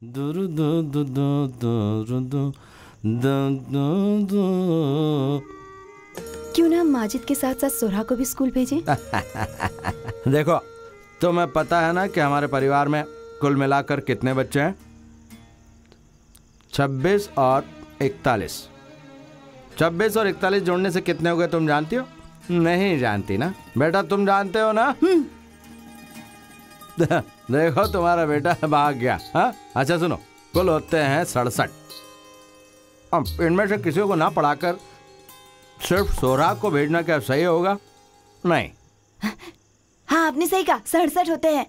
दुरु दो दो दो दो दो दो दो। क्यों ना माजिद के साथ साथ सोरा को भी स्कूल भेजें? देखो, तुम्हें पता है ना कि हमारे परिवार में कुल मिलाकर कितने बच्चे हैं? 26 और 41। 26 और 41 जोड़ने से कितने हो गए तुम जानती हो? नहीं जानती ना बेटा, तुम जानते हो ना? देखो तुम्हारा बेटा भाग गया। हाँ अच्छा सुनो, कुल होते हैं 67। अब इनमें से किसी को ना पढ़ाकर सिर्फ सोरा को भेजना क्या सही होगा? नहीं। हाँ आपने सही कहा, 67 होते हैं।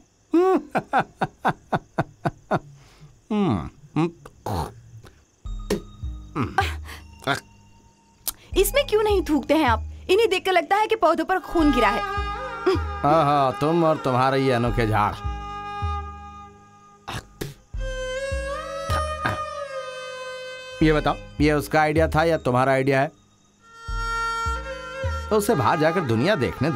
इसमें क्यों नहीं थूकते हैं आप? इन्हें देखकर लगता है कि पौधों पर खून गिरा है। हाँ तुम और तुम्हारे ये अनोखे झाड़। ये बताओ, ये उसका आइडिया था या तुम्हारा आइडिया है? तो उसे बाहर जाकर दुनिया देखने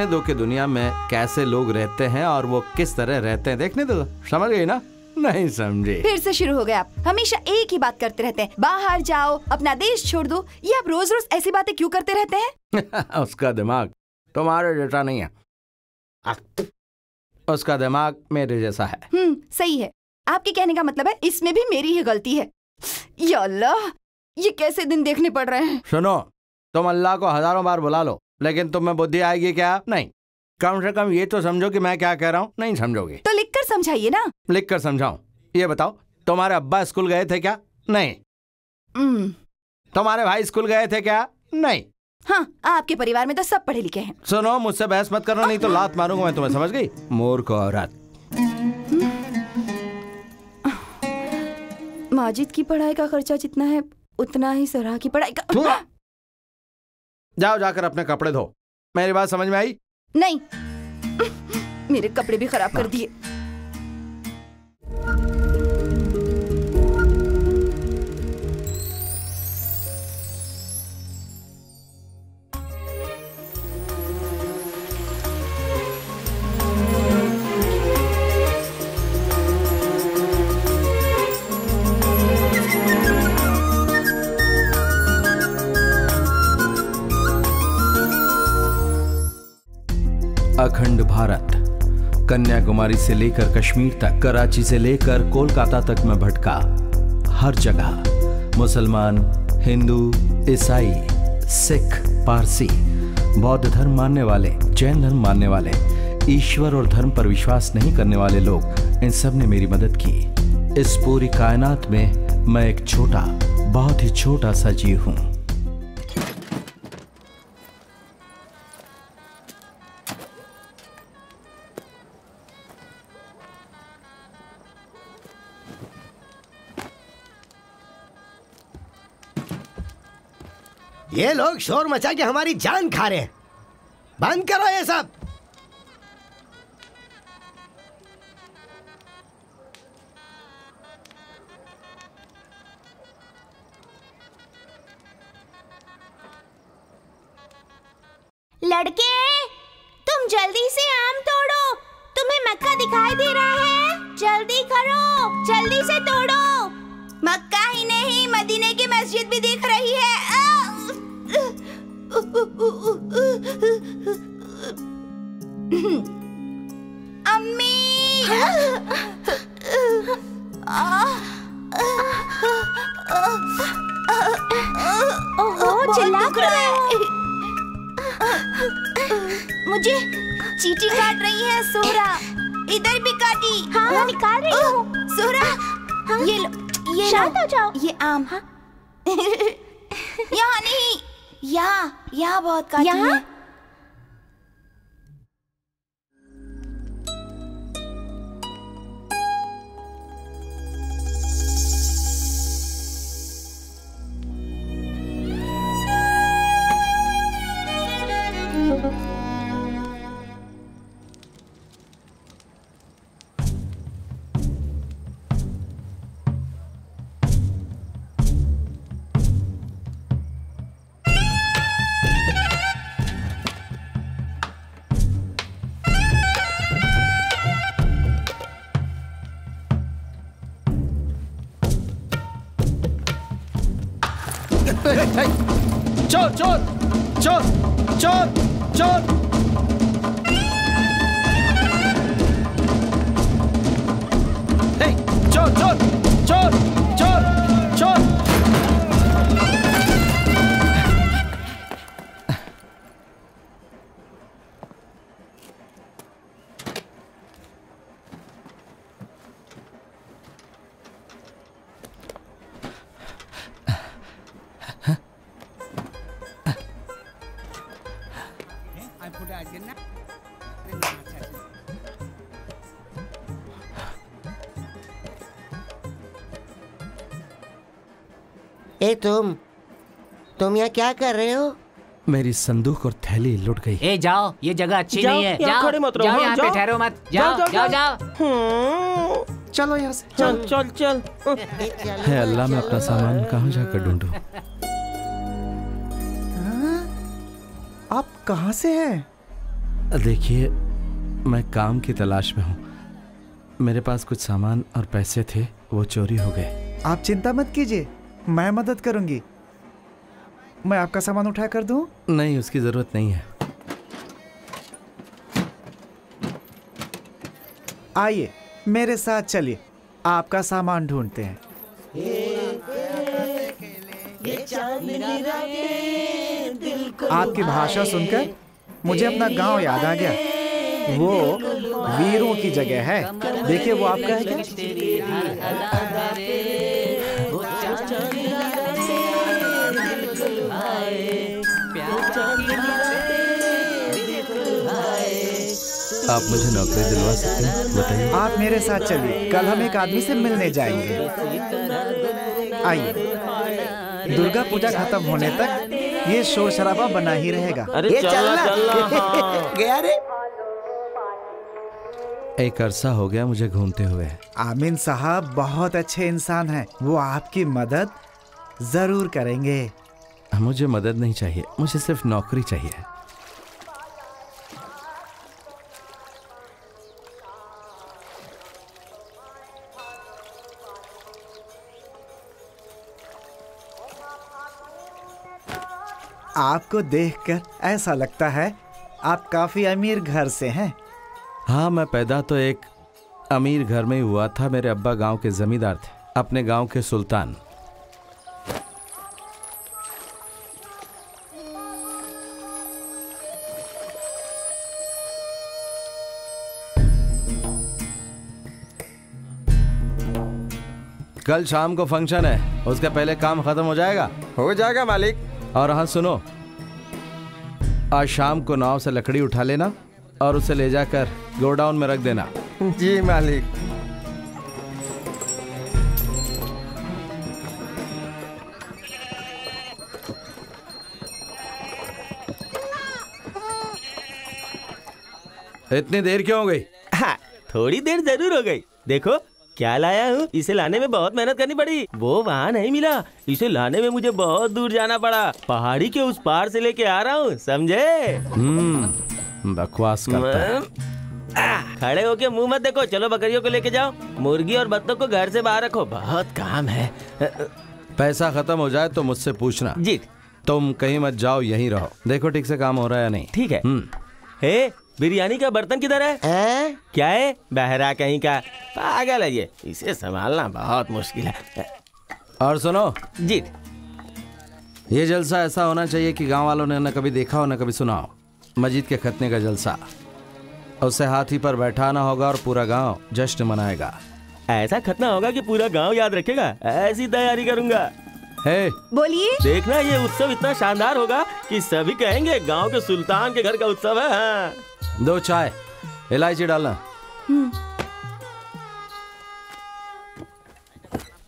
दो कि दुनिया में कैसे लोग रहते हैं और वो किस तरह रहते हैं। देखने दो। समझ गई ना? नहीं समझे? फिर से शुरू हो गए आप। हमेशा एक ही बात करते रहते हैं, बाहर जाओ, अपना देश छोड़ दो। ये आप रोज रोज ऐसी बातें क्यों करते रहते हैं? उसका दिमाग तुम्हारे जैसा नहीं है, उसका दिमाग मेरे जैसा है। सही है। आपके कहने का मतलब है इसमें भी मेरी ही गलती है। या अल्लाह, ये कैसे दिन देखने पड़ रहे हैं। सुनो, तुम अल्लाह को हजारों बार बुला लो, लेकिन तुम में बुद्धि आएगी क्या? नहीं। कम से कम ये तो समझो कि मैं क्या कह रहा हूँ। नहीं समझोगे तो लिखकर समझाइए ना। लिखकर समझाऊं? ये बताओ, तुम्हारे अब्बा स्कूल गए थे क्या? नहीं। तुम्हारे भाई स्कूल गए थे क्या? नहीं। हाँ, आपके परिवार में तो सब पढ़े लिखे हैं। सुनो, मुझसे बहस मत करना, नहीं तो लात मारूंगा मैं तुम्हें। समझ गई? मूर्ख औरत। माजिद की पढ़ाई का खर्चा जितना है उतना ही सोरा की पढ़ाई का। जाओ जाकर अपने कपड़े धो। मेरी बात समझ में आई? नहीं, मेरे कपड़े भी खराब कर दिए। अखंड भारत, कन्याकुमारी से लेकर कश्मीर तक, कराची से लेकर कोलकाता तक मैं भटका। हर जगह मुसलमान, हिंदू, ईसाई, सिख, पारसी, बौद्ध धर्म मानने वाले, जैन धर्म मानने वाले, ईश्वर और धर्म पर विश्वास नहीं करने वाले लोग, इन सब ने मेरी मदद की। इस पूरी कायनात में मैं एक छोटा, बहुत ही छोटा सा जीव हूं। ये लोग शोर मचा के हमारी जान खा रहे हैं। बंद करो ये सब। लड़के, तुम जल्दी से आम तोड़ो। तुम्हें मक्का दिखाई दे रहा है? जल्दी करो, जल्दी से तोड़ो। मक्का ही नहीं, मदीने की मस्जिद भी दिख रही है। अम्मी! ओहो, चिल्ला क्यों रहे हो? मुझे चींटी काट रही है सोहरा। इधर भी काटी। हाँ, निकाल रही हूँ। सोहरा, हाँ? ये लो, ये शांत हो जाओ। ये आम। हाँ? यहाँ नहीं, यहाँ बहुत काटी है। चोर चोर चोर चोर चोर। चोर चोर चोर चोर चोर। ए तुम यहाँ क्या कर रहे हो? मेरी संदूक और थैली लुट गई। ए जाओ, ये जगह अच्छी नहीं है। यहाँ खड़े मत रहो, जाओ, हाँ, यहाँ पे जाओ। ठहरो मत। जाओ जाओ जाओ। चलो यहाँ से, चल चल चल। है अल्लाह, मैं अपना सामान कहाँ जाकर ढूंढूं? आप कहाँ से हैं? देखिए, मैं काम की तलाश में हूँ। मेरे पास कुछ सामान और पैसे थे, वो चोरी हो गए। आप चिंता मत कीजिए, मैं मदद करूंगी। मैं आपका सामान उठा कर दूं? नहीं, उसकी जरूरत नहीं है। आइए मेरे साथ चलिए, आपका सामान ढूंढते हैं। आपकी भाषा सुनकर मुझे अपना गांव याद आ गया। वो वीरों की जगह है। देखिए वो आपका है क्या? आप मुझे नौकरी दिलवा सकते हैं? बताइए। आप मेरे साथ चलिए, कल हम एक आदमी से मिलने जाएंगे। आइए, दुर्गा पूजा खत्म होने तक ये शोर शराबा बना ही रहेगा। अरे चलना गया रे। एक अरसा हो गया मुझे घूमते हुए। आमीन साहब बहुत अच्छे इंसान हैं, वो आपकी मदद जरूर करेंगे। मुझे मदद नहीं चाहिए, मुझे सिर्फ नौकरी चाहिए। आपको देखकर ऐसा लगता है आप काफी अमीर घर से हैं। हाँ, मैं पैदा तो एक अमीर घर में ही हुआ था। मेरे अब्बा गांव के जमींदार थे, अपने गांव के सुल्तान। कल शाम को फंक्शन है, उसके पहले काम खत्म हो जाएगा? हो जाएगा मालिक। और हाँ सुनो, आज शाम को नाव से लकड़ी उठा लेना और उसे ले जाकर गोडाउन में रख देना। जी मालिक। इतनी देर क्यों हो गई? हाँ, थोड़ी देर जरूर हो गई। देखो क्या लाया हूँ। इसे लाने में बहुत मेहनत करनी पड़ी, वो वहाँ नहीं मिला। इसे लाने में मुझे बहुत दूर जाना पड़ा, पहाड़ी के उस पार से लेके आ रहा हूँ, समझे? बकवास करता है। खड़े होके मुंह मत देखो, चलो बकरियों को लेके जाओ। मुर्गी और बत्तख को घर से बाहर रखो, बहुत काम है। पैसा खत्म हो जाए तो मुझसे पूछना। जी। तुम कहीं मत जाओ, यहीं रहो। देखो ठीक से काम हो रहा है या नहीं। ठीक है। हे, बिरयानी का बर्तन किधर है? क्या है? बहरा कहीं का, पागल है ये, इसे संभालना बहुत मुश्किल है। और सुनो जी, ये जलसा ऐसा होना चाहिए कि गांव वालों ने न कभी देखा हो न कभी सुना हो। मजीद के खतने का जलसा, उसे हाथी पर बैठाना होगा और पूरा गांव जश्न मनाएगा। ऐसा खतना होगा कि पूरा गांव याद रखेगा। ऐसी तैयारी करूंगा। हे, बोलिए। देखना ये उत्सव इतना शानदार होगा कि सभी कहेंगे गांव के सुल्तान के घर का उत्सव है। हाँ। 2 चाय, इलायची डालना।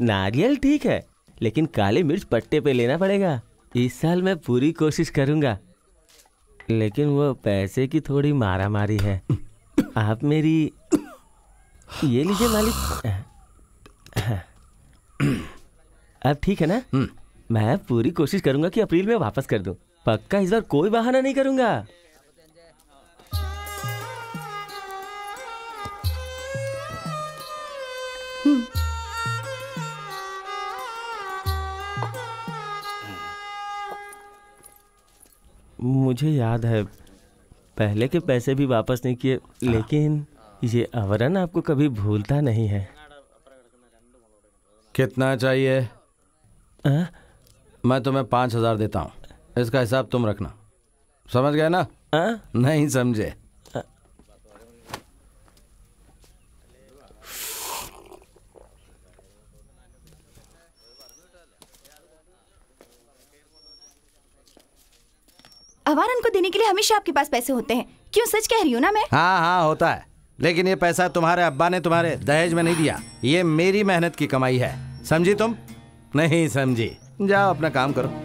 नारियल ठीक है, लेकिन काली मिर्च पट्टे पे लेना पड़ेगा। इस साल मैं पूरी कोशिश करूंगा, लेकिन वो पैसे की थोड़ी मारामारी है। आप मेरी ये लीजिए मालिक। अब ठीक है ना? मैं पूरी कोशिश करूंगा कि अप्रैल में वापस कर दूं। पक्का इस बार कोई बहाना नहीं करूंगा। मुझे याद है, पहले के पैसे भी वापस नहीं किए, लेकिन ये आवरण आपको कभी भूलता नहीं है। कितना चाहिए? मैं तुम्हें 5,000 देता हूँ, इसका हिसाब तुम रखना। समझ गए ना? नहीं समझे? अवारन को देने के लिए हमेशा आपके पास पैसे होते हैं, क्यों? सच कह रही हूँ ना मैं। हाँ हाँ होता है, लेकिन ये पैसा तुम्हारे अब्बा ने तुम्हारे दहेज में नहीं दिया, ये मेरी मेहनत की कमाई है। समझी तुम? नहीं समझी? जाओ अपना काम करो।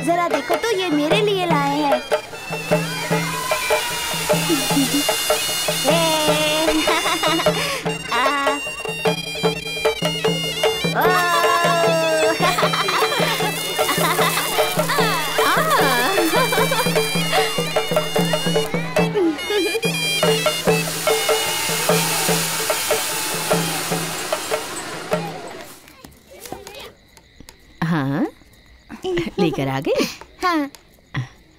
जरा देखो तो, ये मेरे लिए लाए हैं। हाँ, लेकर आ गए? हाँ,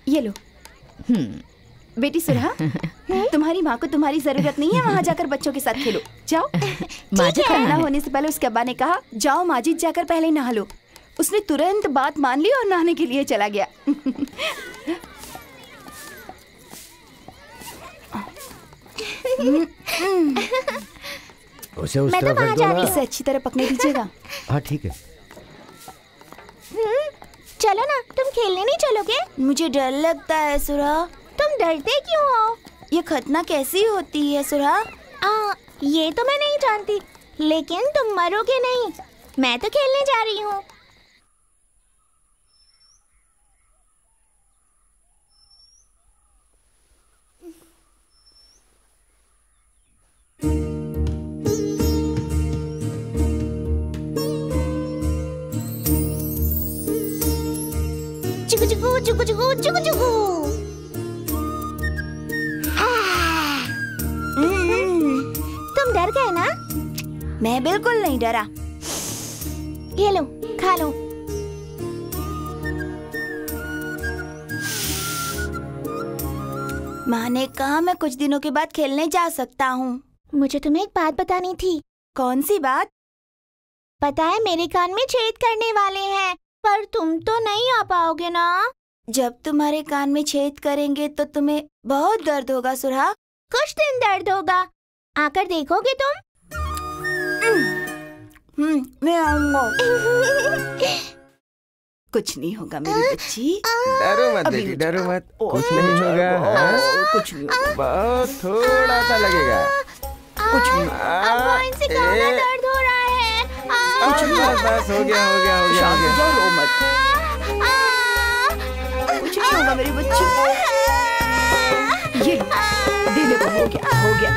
ये लो। बेटी सुरहा, तुम्हारी माँ को तुम्हारी जरूरत नहीं है, वहाँ जाकर बच्चों के साथ खेलो। जाओ। माजिद खाना होने से पहले उसके अब्बा ने कहा, जाओ माजिद जाकर पहले नहा लो। उसने तुरंत बात मान ली और नहाने के लिए चला गया। उसे उस मैं तो तरफ वहाँ रख जा दो रही ना। इसे अच्छी तरह पकने दीजिएगा। हाँ ठीक है। चलो ना, तुम खेलने नहीं चलोगे? मुझे डर लगता है सुरहा। तुम डरते क्यों हो? ये खतना कैसी होती है सुरहा? ये तो मैं नहीं जानती, लेकिन तुम मरोगे नहीं। मैं तो खेलने जा रही हूँ। चुगु चुगु चुगु चुगु चुगु चुगु। तुम डर गए ना? मैं बिल्कुल नहीं डरा। ये लो, खा लो। माँ ने कहा मैं कुछ दिनों के बाद खेलने जा सकता हूँ। मुझे तुम्हें एक बात बतानी थी। कौन सी बात? पता है, मेरे कान में छेद करने वाले हैं, पर तुम तो नहीं आ पाओगे ना? जब तुम्हारे कान में छेद करेंगे तो तुम्हें बहुत दर्द होगा सुरहा। कुछ दिन दर्द होगा, आकर देखोगे तुम? मैं आऊंगा। कुछ नहीं होगा मेरी बच्ची। डरो मत बेटी, डरो मत, कुछ नहीं होगा। हाँ? कुछ नहीं होगा। बहुत थोड़ा सा लगेगा। कुछ नहीं होगा। इनसे कहाँ दर्द हो रहा है? बस हो गया हो गया हो गया हो गया। रो मत। कुछ नहीं होगा मेरी बच्ची। ये दिल को हो गया, हो गया।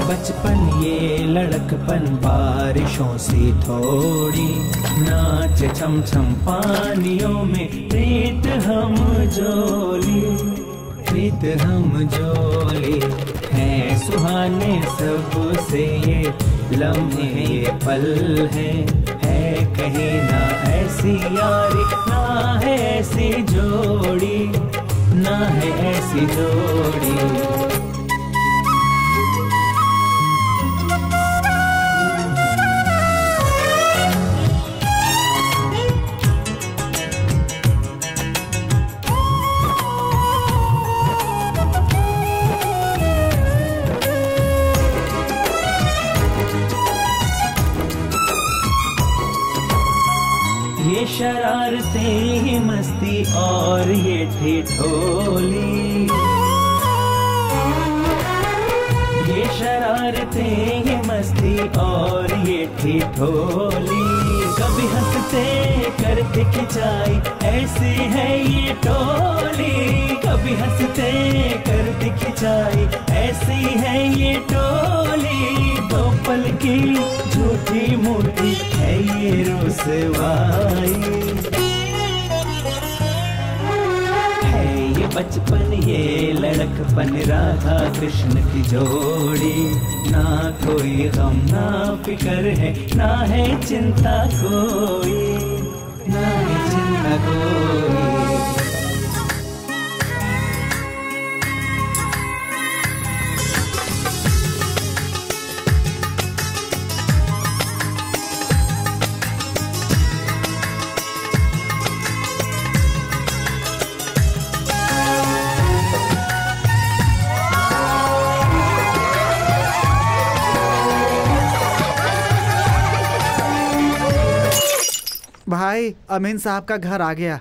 बचपन ये लड़कपन बारिशों सी थोड़ी, नाच छम छम पानियों में प्रीत हम जोली, प्रीत हम जोली है सुहाने सबसे ये लम्हे ये पल है कहीं ना ऐसी यारी ना है ऐसी जोड़ी, ना है ऐसी जोड़ी। ये शरारतें ही मस्ती और ये ठिठोली, ये शरारतें ही मस्ती और ये ठिठोली, कभी हंसते करते खिंचाई ऐसी है ये टोली, कभी हंसते करते खिंचाई ऐसी है ये टोली, दो पल की झूठी मूठी है ये रुसवाई, है ये बचपन ये लड़कपन राधा कृष्ण की जोड़ी, ना कोई गम ना फिक्र है ना है चिंता कोई, ना है चिंता कोई। भाई अमीन साहब का घर आ गया।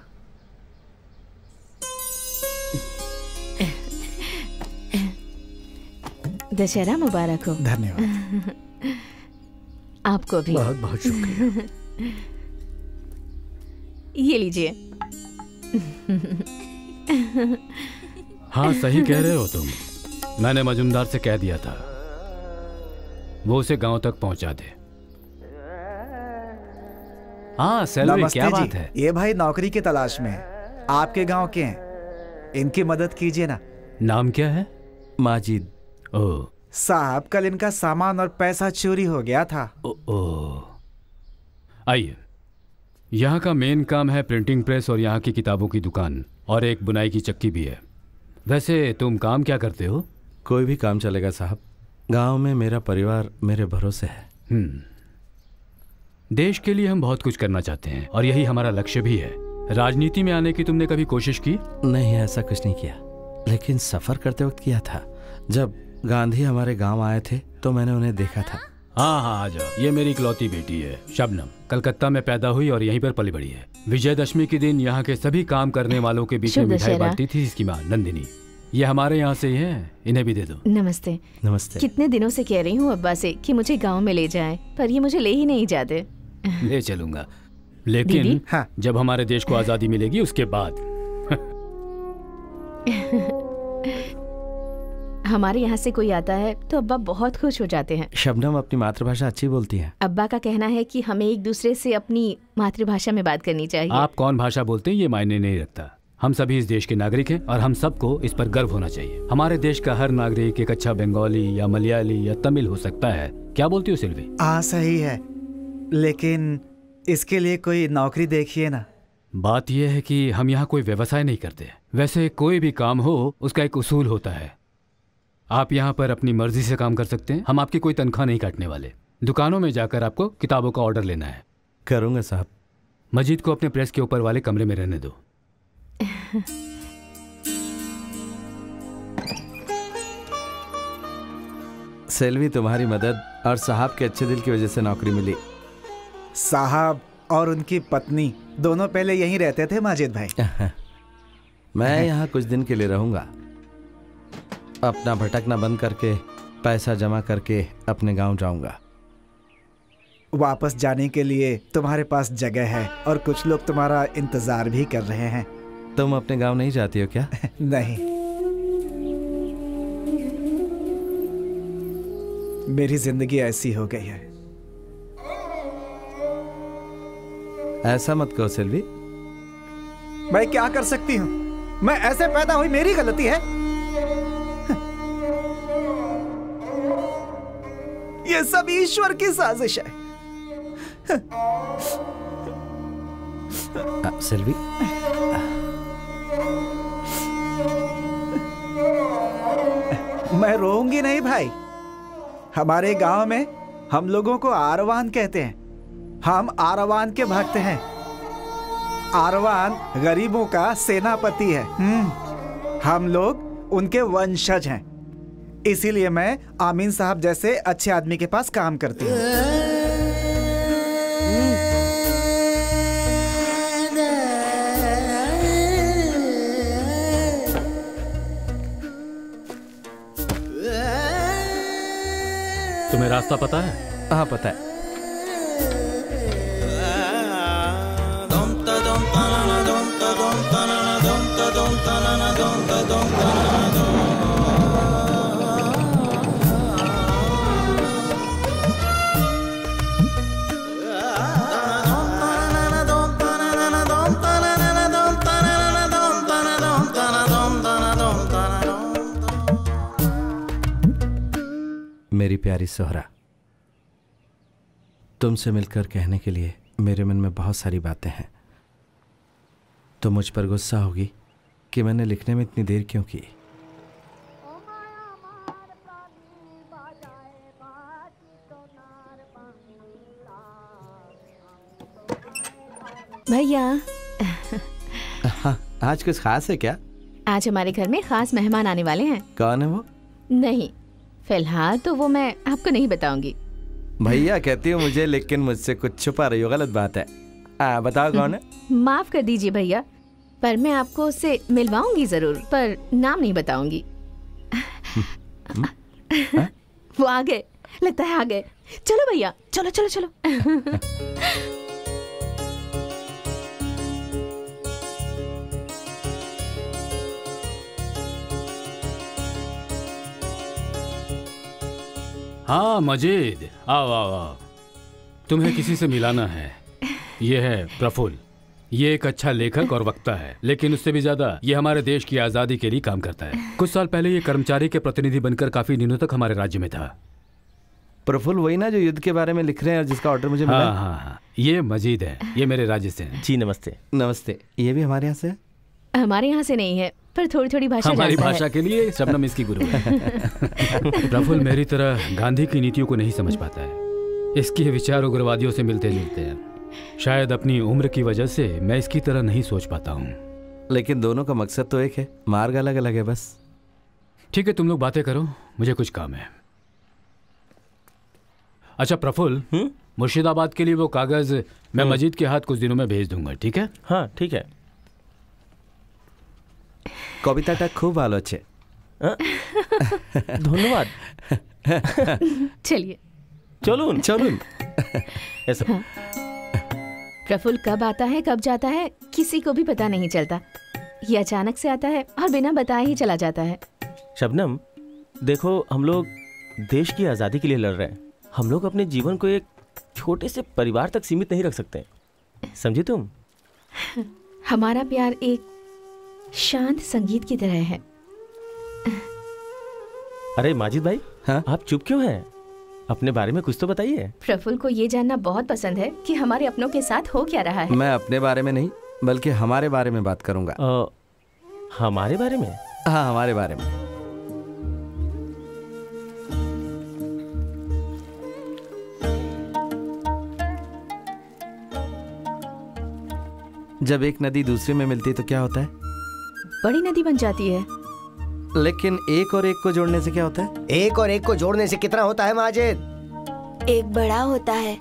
दशहरा मुबारक हो। धन्यवाद। आपको भी। बहुत बहुत शुक्रिया। ये लीजिए। हाँ सही कह रहे हो तुम, मैंने मजूमदार से कह दिया था वो उसे गांव तक पहुंचा दे। हाँ सेल्वी, क्या बात है? ये भाई नौकरी की तलाश में है, आपके गांव के हैं, इनकी मदद कीजिए ना। नाम क्या है? माजिद। ओह साहब, कल इनका सामान और पैसा चोरी हो गया था। आइए, यहाँ का मेन काम है प्रिंटिंग प्रेस और यहाँ की किताबों की दुकान और एक बुनाई की चक्की भी है। वैसे तुम काम क्या करते हो? कोई भी काम चलेगा साहब, गांव में मेरा परिवार मेरे भरोसे है। देश के लिए हम बहुत कुछ करना चाहते हैं और यही हमारा लक्ष्य भी है। राजनीति में आने की तुमने कभी कोशिश की? नहीं, ऐसा कुछ नहीं किया, लेकिन सफर करते वक्त किया था। जब गांधी हमारे गांव आए थे तो मैंने उन्हें देखा था। हाँ, आ जाओ। ये मेरी इकलौती बेटी है शबनम, कलकत्ता में पैदा हुई और यहीं पर पली बड़ी है। विजयदशमी के दिन यहाँ के सभी काम करने वालों के बीच में मिठाई बांटती थी इसकी माँ नंदिनी। ये हमारे यहाँ से ही है, इन्हें भी दे दो। नमस्ते। नमस्ते। कितने दिनों से कह रही हूँ अब्बा से कि मुझे गांव में ले जाएं, पर ये मुझे ले ही नहीं जाते। ले चलूंगा, लेकिन हाँ। जब हमारे देश को आजादी मिलेगी उसके बाद। हमारे यहाँ से कोई आता है तो अब्बा बहुत खुश हो जाते हैं। शबनम अपनी मातृभाषा अच्छी बोलती है। अब्बा का कहना है कि हमें एक दूसरे से अपनी मातृभाषा में बात करनी चाहिए। आप कौन भाषा बोलते हैं ये मायने नहीं रखता। हम सभी इस देश के नागरिक हैं और हम सबको इस पर गर्व होना चाहिए। हमारे देश का हर नागरिक एक अच्छा बंगाली या मलयाली या तमिल हो सकता है। क्या बोलती हो सिल्वी? सही है, लेकिन इसके लिए कोई नौकरी देखिए ना। बात यह है कि हम यहाँ कोई व्यवसाय नहीं करते। वैसे कोई भी काम हो उसका एक उसूल होता है। आप यहाँ पर अपनी मर्जी से काम कर सकते हैं, हम आपकी कोई तनख्वाह नहीं काटने वाले। दुकानों में जाकर आपको किताबों का ऑर्डर लेना है। करूँगा साहब। मजीद को अपने प्रेस के ऊपर वाले कमरे में रहने दो। सेल्वी, तुम्हारी मदद और साहब के अच्छे दिल की वजह से नौकरी मिली। साहब और उनकी पत्नी दोनों पहले यहीं रहते थे माजिद भाई। मैं यहाँ कुछ दिन के लिए रहूंगा। अपना भटकना बंद करके पैसा जमा करके अपने गांव जाऊंगा। वापस जाने के लिए तुम्हारे पास जगह है और कुछ लोग तुम्हारा इंतजार भी कर रहे हैं। तुम अपने गांव नहीं जाती हो क्या? नहीं। मेरी जिंदगी ऐसी हो गई है। ऐसा मत कहो सेल्वी। मैं क्या कर सकती हूँ? मैं ऐसे पैदा हुई, मेरी गलती है। ये सब ईश्वर की साजिश है। सेल्वी, मैं रोऊंगी नहीं भाई। हमारे गांव में हम लोगों को आरवान कहते हैं। हम आरवान के भक्त हैं। आरवान गरीबों का सेनापति है। हम लोग उनके वंशज हैं। इसीलिए मैं आमीन साहब जैसे अच्छे आदमी के पास काम करती हूँ। तुम्हें रास्ता पता है? हाँ पता है। मेरी प्यारी सोहरा, तुमसे मिलकर कहने के लिए मेरे मन में बहुत सारी बातें हैं। तो मुझ पर गुस्सा होगी कि मैंने लिखने में इतनी देर क्यों की। भैया। हाँ, आज कुछ खास है क्या? आज हमारे घर में खास मेहमान आने वाले हैं। कौन है वो? नहीं, फिलहाल तो वो मैं आपको नहीं बताऊंगी। भैया कहती हूँ मुझे, लेकिन मुझसे कुछ छुपा रही हो। गलत बात है। बताओ कौन है? माफ कर दीजिए भैया, पर मैं आपको उससे मिलवाऊंगी जरूर, पर नाम नहीं बताऊंगी। वो आ गए, लगता है आ गए। चलो भैया, चलो चलो चलो। हाँ मजीद, आओ आओ आओ। तुम्हें किसी से मिलाना है। ये है प्रफुल्ल। ये एक अच्छा लेखक और वक्ता है, लेकिन उससे भी ज्यादा ये हमारे देश की आज़ादी के लिए काम करता है। कुछ साल पहले ये कर्मचारी के प्रतिनिधि बनकर काफी दिनों तक हमारे राज्य में था। प्रफुल्ल वही ना जो युद्ध के बारे में लिख रहे हैं और जिसका ऑर्डर मुझे मिला? हाँ हाँ हाँ, ये मजीद है। ये मेरे राज्य से हैं। जी नमस्ते। नमस्ते। ये भी हमारे यहाँ से है? हमारे यहाँ से नहीं है, पर थोड़ी थोड़ी भाषा हमारी जानता भाषा है। के लिए शबनम इसकी गुरु है। प्रफुल्ल मेरी तरह गांधी की नीतियों को नहीं समझ पाता है। इसके विचार उग्रवादियों से मिलते जुलते हैं। शायद अपनी उम्र की वजह से मैं इसकी तरह नहीं सोच पाता हूँ। लेकिन दोनों का मकसद तो एक है, मार्ग अलग अलग है बस। ठीक है, तुम लोग बातें करो, मुझे कुछ काम है। अच्छा प्रफुल्ल, मुर्शिदाबाद के लिए वो कागज मैं मजीद के हाथ कुछ दिनों में भेज दूंगा, ठीक है? हाँ ठीक है। কবিতাটা খুব ভালো আছে। ধন্যবাদ। चलिए চলুন চলুন। ऐसा प्रफुल्ल कब आता है कब जाता है किसी को भी पता नहीं चलता। ये अचानक से आता है और बिना बताए ही चला जाता है। शबनम, देखो हम लोग देश की आज़ादी के लिए लड़ रहे हैं। हम लोग अपने जीवन को एक छोटे से परिवार तक सीमित नहीं रख सकते, समझी तुम? हमारा प्यार एक शांत संगीत की तरह है। अरे माजिद भाई, हाँ? आप चुप क्यों हैं? अपने बारे में कुछ तो बताइए। प्रफुल्ल को ये जानना बहुत पसंद है कि हमारे अपनों के साथ हो क्या रहा है। मैं अपने बारे में नहीं बल्कि हमारे बारे में बात करूंगा। हमारे बारे में? हाँ, हमारे बारे में। जब एक नदी दूसरे में मिलती है तो क्या होता है? बड़ी नदी बन जाती है। लेकिन एक और एक को जोड़ने से क्या होता है? एक और एक को जोड़ने से कितना होता है माजिद? एक बड़ा होता है।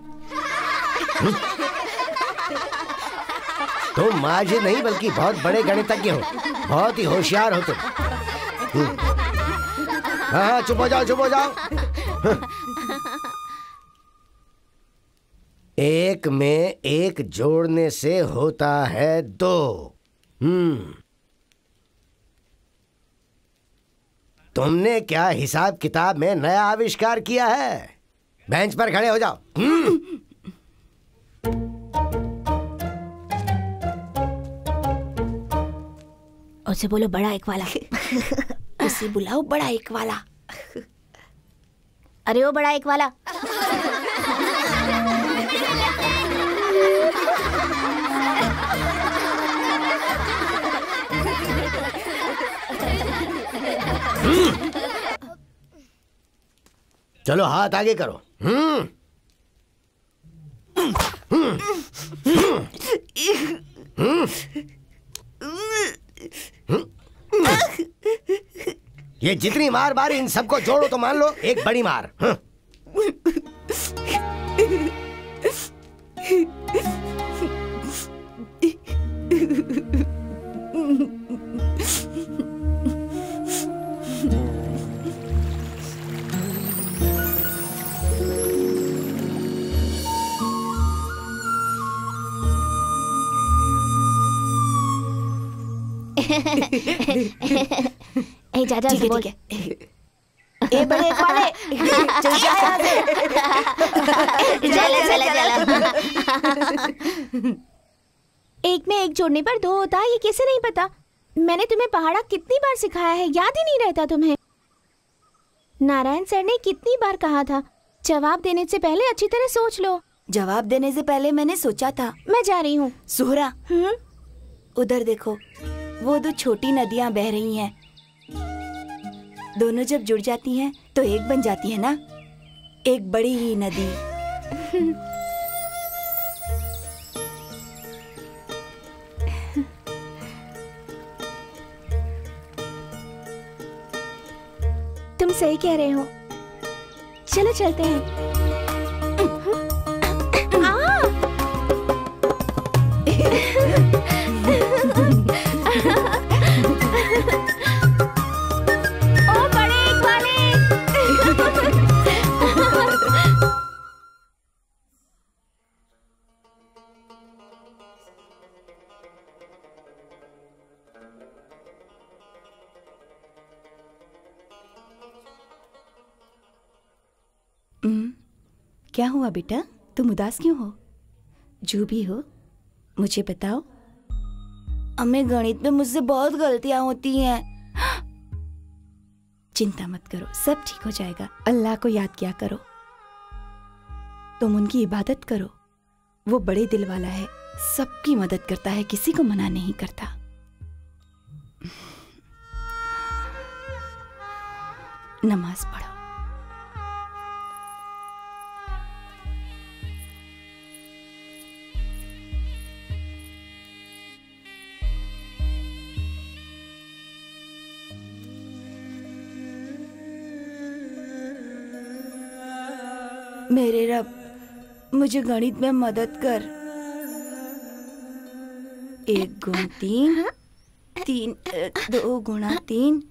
तुम माजिद नहीं बल्कि बहुत बड़े गणितज्ञ हो, बहुत ही होशियार हो तुम। हाँ, चुप हो जाओ, चुप हो जाओ। एक में एक जोड़ने से होता है दो। तुमने क्या हिसाब किताब में नया आविष्कार किया है? बेंच पर खड़े हो जाओ। उसे बोलो बड़ा एक वाला। उसे बुलाओ बड़ा एक वाला। अरे वो बड़ा एक वाला। चलो हाथ आगे करो। ये जितनी मार मारी इन सबको जोड़ो तो मान लो एक बड़ी मार। जा जा से बोल। ए बड़े एक वाले चल जा यहाँ से। चला। एक में एक जोड़ने पर दो होता है, ये कैसे नहीं पता? मैंने तुम्हें पहाड़ा कितनी बार सिखाया है, याद ही नहीं रहता तुम्हें? नारायण सर ने कितनी बार कहा था जवाब देने से पहले अच्छी तरह सोच लो। जवाब देने से पहले मैंने सोचा था। मैं जा रही हूँ। सुहरा, उधर देखो, वो दो छोटी नदियाँ बह रही हैं। दोनों जब जुड़ जाती हैं तो एक बन जाती है ना, एक बड़ी ही नदी। तुम सही कह रहे हो, चलो चलते हैं। क्या हुआ बेटा, तुम उदास क्यों हो? जो भी हो मुझे बताओ। अम्मी, गणित में मुझसे बहुत गलतियां होती हैं। चिंता मत करो, सब ठीक हो जाएगा। अल्लाह को याद किया करो, तुम उनकी इबादत करो। वो बड़े दिल वाला है, सबकी मदद करता है, किसी को मना नहीं करता। नमाज पढ़ो। मेरे रब, मुझे गणित में मदद कर। 1 गुणा 3, 2 गुणा 3,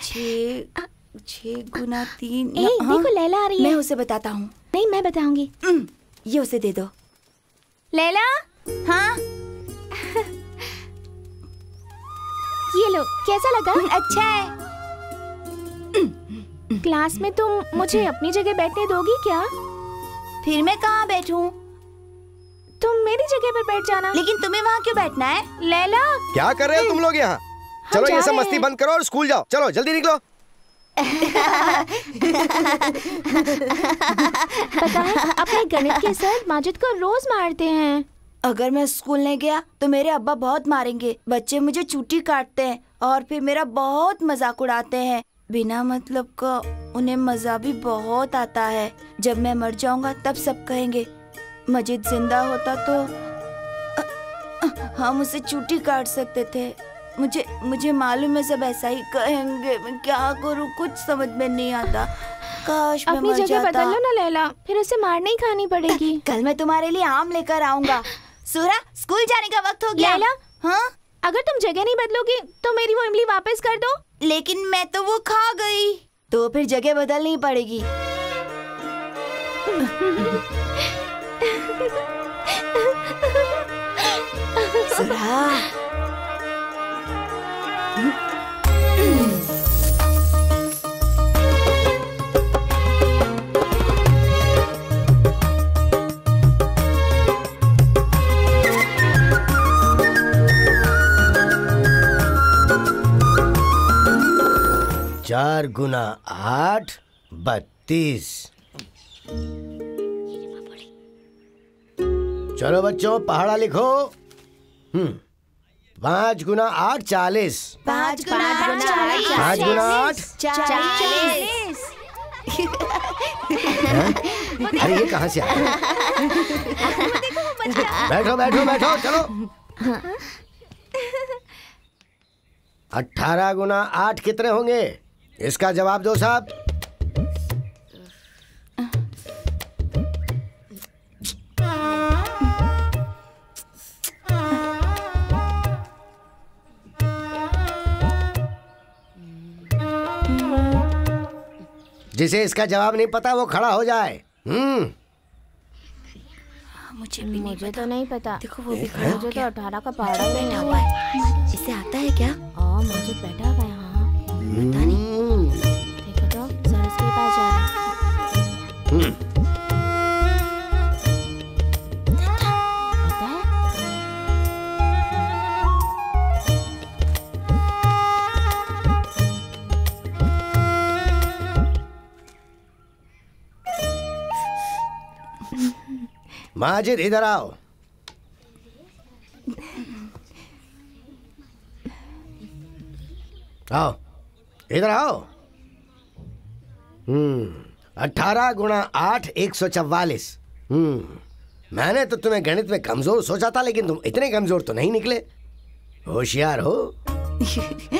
6 गुणा 3। देखो लैला आ रही है। मैं उसे बताता हूँ। नहीं, मैं बताऊंगी। ये उसे दे दो। लैला, हाँ ये लो, कैसा लगा? अच्छा है। क्लास में तुम मुझे अपनी जगह बैठने दोगी क्या? फिर मैं कहाँ बैठूं? तुम मेरी जगह पर बैठ जाना। लेकिन तुम्हें वहाँ क्यों बैठना है? लैला, क्या कर रहे हो तुम लोग यहाँ? चलो ये सब मस्ती बंद करो और स्कूल जाओ। चलो जल्दी निकलो। पता है, अपने गणित के सर माजिद को रोज मारते हैं। अगर मैं स्कूल नहीं गया तो मेरे अब्बा बहुत मारेंगे। बच्चे मुझे चूटी काटते हैं और फिर मेरा बहुत मजाक उड़ाते हैं। बिना मतलब का उन्हें मजा भी बहुत आता है। जब मैं मर जाऊंगा तब सब कहेंगे मजीद जिंदा होता तो हम उसे चूटी काट सकते थे। मुझे मालूम है सब ऐसा ही कहेंगे। मैं क्या करूं, कुछ समझ में नहीं आता। काश मैं अपनी मर जगह जाता। बदल लो ना लैला, फिर उसे मार नहीं खानी पड़ेगी। कल मैं तुम्हारे लिए आम लेकर आऊंगा। सूरा, स्कूल जाने का वक्त हो गया। लैला, हाँ? अगर तुम जगह नहीं बदलोगी तो मेरी वो इमली वापस कर दो। लेकिन मैं तो वो खा गई। तो फिर जगह बदलनी पड़ेगी। सूरा, 4 गुना 8 32। चलो बच्चों पहाड़ा लिखो। 5 गुना 8 40। 5 गुना 5 गुना 8 40। अरे ये कहाँ से आया? बैठो बैठो बैठो चलो। 18 गुना 8 कितने होंगे? इसका जवाब दो साहब। जिसे इसका जवाब नहीं पता वो खड़ा हो जाए। मुझे तो नहीं पता। देखो वो भी मुझे तो 18 का पहाड़ा नहीं आता है। इसे आता है क्या? माजिद बैठा हुआ है यहाँ। पता नहीं। देखो तो सर उसके पास जा रहा है। पता है? माजिद इधर आओ। आओ इधर आओ। 18 गुना 8 144। मैंने तो तुम्हें गणित में कमजोर सोचा था, लेकिन तुम इतने कमजोर तो नहीं निकले। होशियार हो।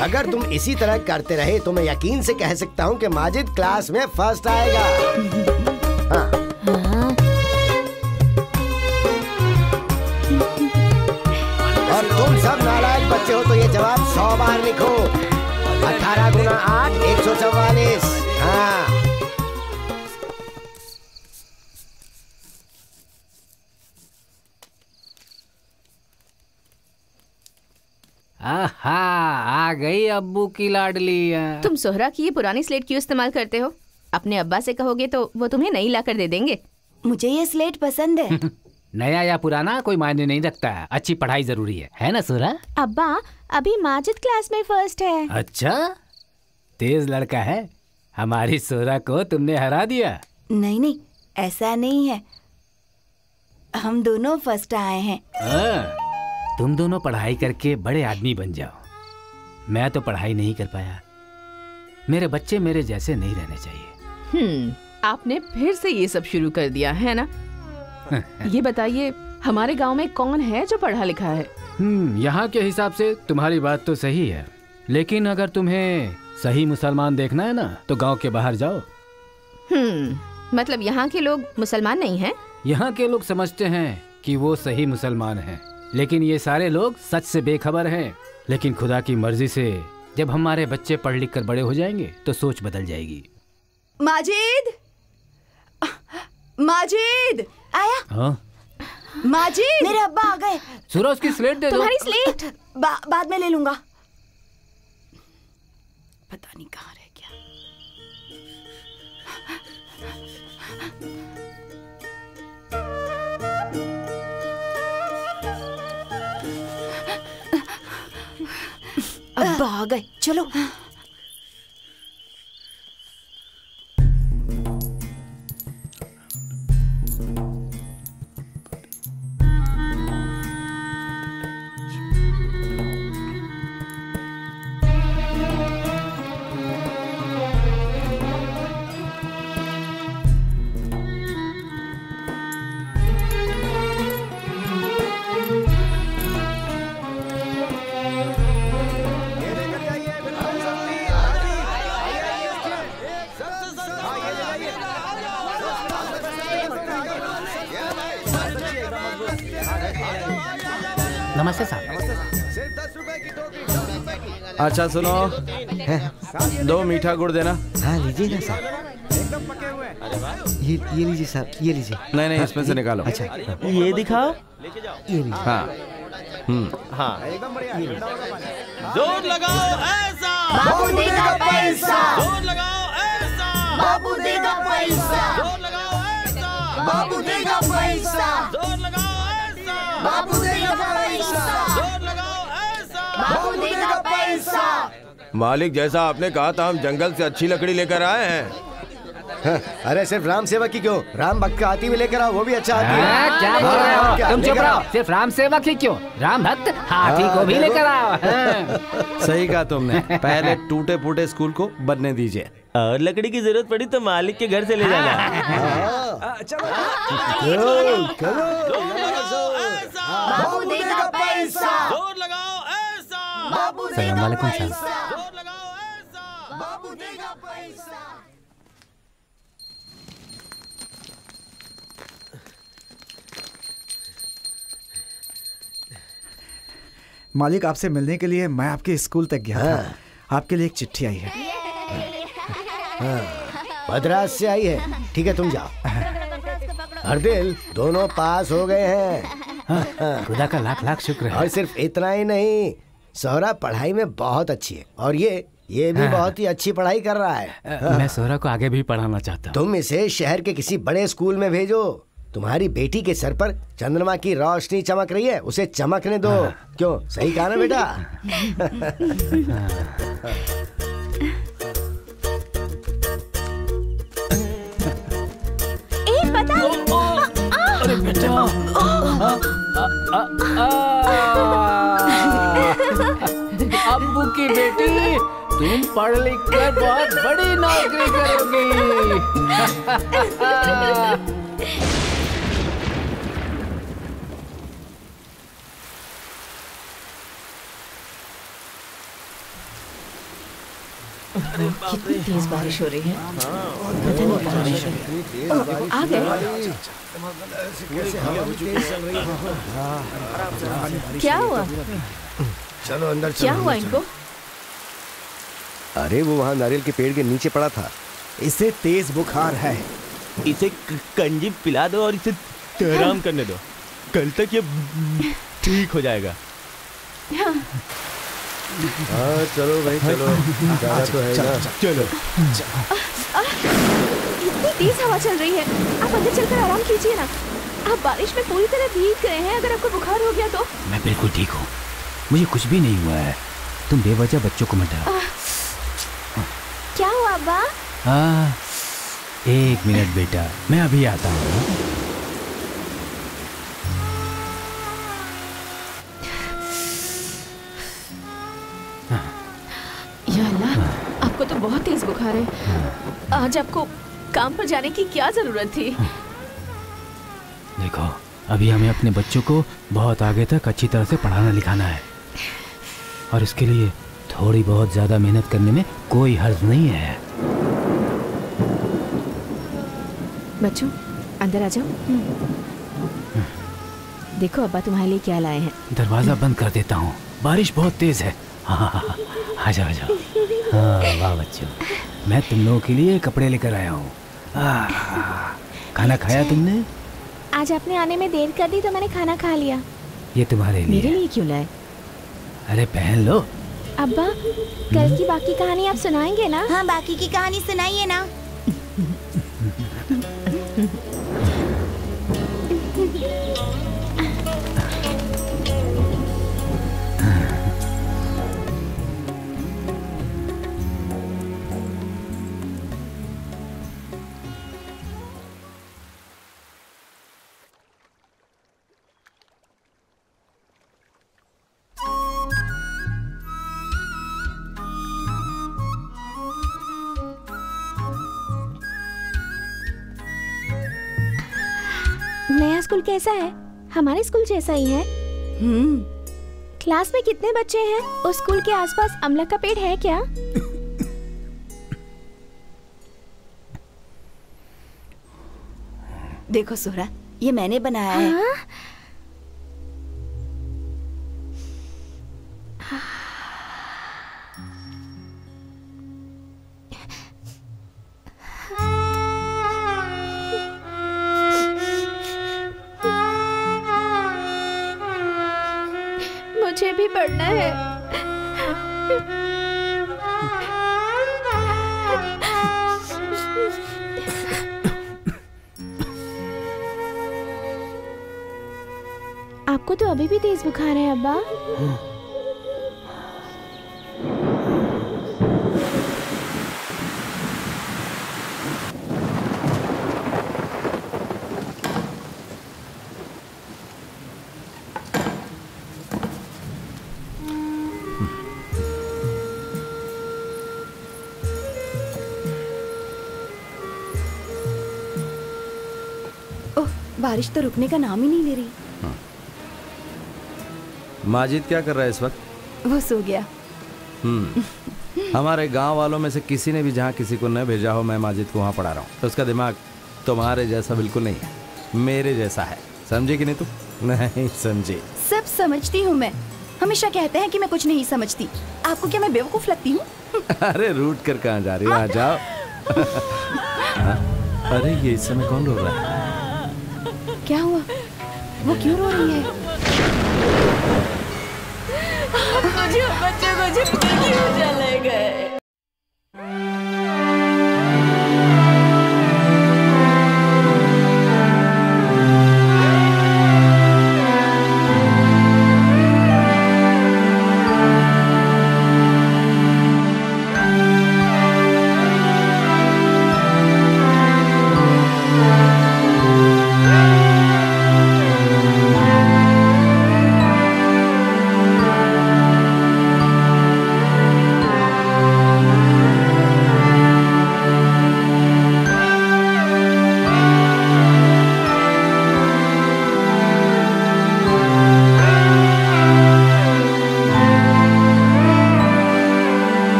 अगर तुम इसी तरह करते रहे तो मैं यकीन से कह सकता हूँ कि माजिद क्लास में फर्स्ट आएगा। हाँ। और तुम सब नालायक बच्चे हो तो ये जवाब 100 बार लिखो। 18 गुना 8 144। हाँ। आहा, आ गई अब्बू की लाडली। तुम सोहरा की ये पुरानी स्लेट क्यों इस्तेमाल करते हो? अपने अब्बा से कहोगे तो वो तुम्हें नई ला कर दे देंगे। मुझे ये स्लेट पसंद है। नया या पुराना कोई मायने नहीं रखता है, अच्छी पढ़ाई जरूरी है ना सोहरा? अब्बा अभी माजिद क्लास में फर्स्ट है। अच्छा, तेज लड़का है। हमारी सोहरा को तुमने हरा दिया। नहीं नहीं, ऐसा नहीं है, हम दोनों फर्स्ट आए हैं। तुम दोनों पढ़ाई करके बड़े आदमी बन जाओ। मैं तो पढ़ाई नहीं कर पाया। मेरे बच्चे मेरे जैसे नहीं रहने चाहिए। आपने फिर से ये सब शुरू कर दिया है ना? ये बताइए, हमारे गांव में कौन है जो पढ़ा लिखा है? यहाँ के हिसाब से तुम्हारी बात तो सही है, लेकिन अगर तुम्हें सही मुसलमान देखना है ना तो गांव के बाहर जाओ। मतलब यहाँ के लोग मुसलमान नहीं हैं? यहाँ के लोग समझते हैं कि वो सही मुसलमान हैं, लेकिन ये सारे लोग सच से बेखबर हैं। लेकिन खुदा की मर्जी से जब हमारे बच्चे पढ़ लिख कर बड़े हो जाएंगे तो सोच बदल जाएगी। माजिद, माजिद आया। हाँ? माजिद, मेरे अब्बा आ गए। सूरज उसकी स्लेट दे दो। तुम्हारी स्लेट बाद में ले लूंगा। पता नहीं कहाँ रह गया। अब्बा आ गए, चलो। नमस्ते साहब। अच्छा सुनो, 2 मीठा गुड़ देना। हाँ लीजिए ना साहब। ये लीजिए साहब, ये लीजिए। नहीं नहीं, इसमें से निकालो। अच्छा ये दिखाओ। ये लीजिए। हाँ हाँ, जोर लगाओ ऐसा, बाबू देगा पैसा। जोर लगाओ ऐसा, बाबू देगा पैसा। जोर लगाओ ऐसा, बाबू देगा पैसा। जोर लगाओ ऐसा, बाबू देगा पैसा। जोर लगाओ ऐसा, बाबू देगा पैसा। मालिक जैसा आपने कहा था, हम जंगल से अच्छी लकड़ी लेकर आए हैं। हाँ, अरे सिर्फ राम सेवक की क्यों, राम भक्त का हाथी भी लेकर आओ, वो भी अच्छा हाथी है। क्या बोल रहे हो तुम? चुप रहो। सिर्फ राम सेवक ही क्यों, राम भक्त हाथी को भी लेकर आओ। सही कहा तुमने। पहले टूटे फूटे स्कूल को बनने दीजिए, और लकड़ी की जरूरत पड़ी तो मालिक के घर से ले जाना। बाबू देगा पैसा। जोर लगाओ ऐसा। बाबू सलाम वालेकुम साहब। जोर लगाओ ऐसा। बाबू देगा पैसा। मालिक, आपसे मिलने के लिए मैं आपके स्कूल तक गया था। आपके लिए एक चिट्ठी आई है। मद्रास से आई है। ठीक है, तुम जाओ। हरदिल, दोनों पास हो गए हैं। खुदा का लाख लाख शुक्र है। और सिर्फ इतना ही नहीं, सोहरा पढ़ाई में बहुत अच्छी है, और ये भी बहुत ही अच्छी पढ़ाई कर रहा है। मैं सोहरा को आगे भी पढ़ाना चाहता हूँ। तुम इसे शहर के किसी बड़े स्कूल में भेजो। तुम्हारी बेटी के सर पर चंद्रमा की रोशनी चमक रही है, उसे चमकने दो। क्यों, सही कहा ना बेटा? अरे बेटा, अब्बू की बेटी, तुम पढ़ लिख कर बहुत बड़ी नौकरी करोगी। कितनी तेज बारिश हो रही है। पता नहीं बारिश आ गए। क्या हुआ? चलो अंदर। क्या हुआ इनको? अरे वो वहाँ नारियल के पेड़ के नीचे पड़ा था। इसे तेज बुखार है। इसे कंजी पिला दो और इसे आराम करने दो, कल तक ये ठीक हो जाएगा। हाँ चलो भाई चलो, जाना तो है ना। चलो। इतनी तेज हवा चल रही है, आप अंदर चलकर आराम कीजिए ना। आप बारिश में पूरी तरह भीग गए हैं। अगर आपको बुखार हो गया तो? मैं बिल्कुल ठीक हूँ, मुझे कुछ भी नहीं हुआ है। तुम बेवजह बच्चों को मत डराओ। क्या हुआ अब्बा? एक मिनट बेटा, मैं अभी आता हूँ। या अल्लाह, आपको तो बहुत तेज बुखार है। आज आपको काम पर जाने की क्या जरूरत थी? देखो, अभी हमें अपने बच्चों को बहुत आगे तक अच्छी तरह से पढ़ाना लिखाना है, और इसके लिए थोड़ी बहुत ज्यादा मेहनत करने में कोई हर्ज नहीं है। बच्चों, अंदर आ जाओ। देखो अब्बा तुम्हारे लिए क्या लाए हैं। दरवाजा बंद कर देता हूँ, बारिश बहुत तेज है। हाँ, आ जाओ आ जाओ। हाँ वाह बच्चों, मैं तुम लोगों के लिए कपड़े लेकर आया हूँ। खाना खाया तुमने? आज आपने आने में देर कर दी तो मैंने खाना खा लिया। ये तुम्हारे लिए। मेरे लिए क्यों लाए? अरे पहन लो। अब्बा, कल की बाकी कहानी आप सुनाएंगे ना? हाँ, बाकी की कहानी सुनाइए ना। नया स्कूल कैसा है? हमारे स्कूल जैसा ही है। क्लास में कितने बच्चे हैं? उस स्कूल के आसपास अमलक का पेड़ है क्या? देखो सोहरा, ये मैंने बनाया है। मुझे भी पढ़ना है। आपको तो अभी भी तेज बुखार है अब्बा। बारिश तो रुकने का नाम ही नहीं ले रही। माजिद क्या कर रहा है इस वक्त? वो सो गया। हमारे गांव वालों में से किसी ने भी जहाँ किसी को न भेजा हो, मैं माजिद को वहाँ पढ़ा रहा हूँ। तो उसका दिमाग तुम्हारे जैसा बिल्कुल नहीं है, मेरे जैसा है। समझे कि नहीं तुम? नहीं समझे? सब समझती हूँ मैं। हमेशा कहते हैं कि मैं कुछ नहीं समझती। आपको क्या मैं बेवकूफ लगती हूँ? अरे रूठ कर कहाँ जा रही हो? आ जाओ। अरे ये इस समय कौन रो रहा है? क्या हुआ? वो क्यों रो रही है? मुझे बच्चे को झपके क्यों चले गए?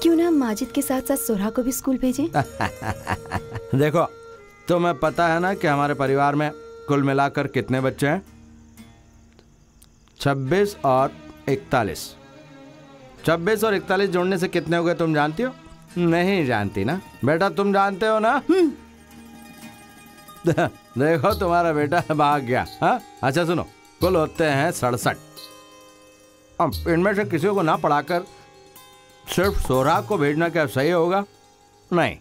क्यों ना माजिद के साथ साथ सोरा को भी स्कूल भेजें? देखो, तुम्हें पता है ना कि हमारे परिवार में कुल मिलाकर कितने बच्चे हैं? 26 और 41। 26 और 41 जोड़ने से कितने हो गए तुम जानती हो? नहीं जानती ना बेटा, तुम जानते हो ना? देखो तुम्हारा बेटा भाग गया। हाँ अच्छा सुनो, कुल होते हैं 67। अब इनमें से किसी को ना पढ़ाकर सिर्फ सोरा को भेजना क्या सही होगा? नहीं।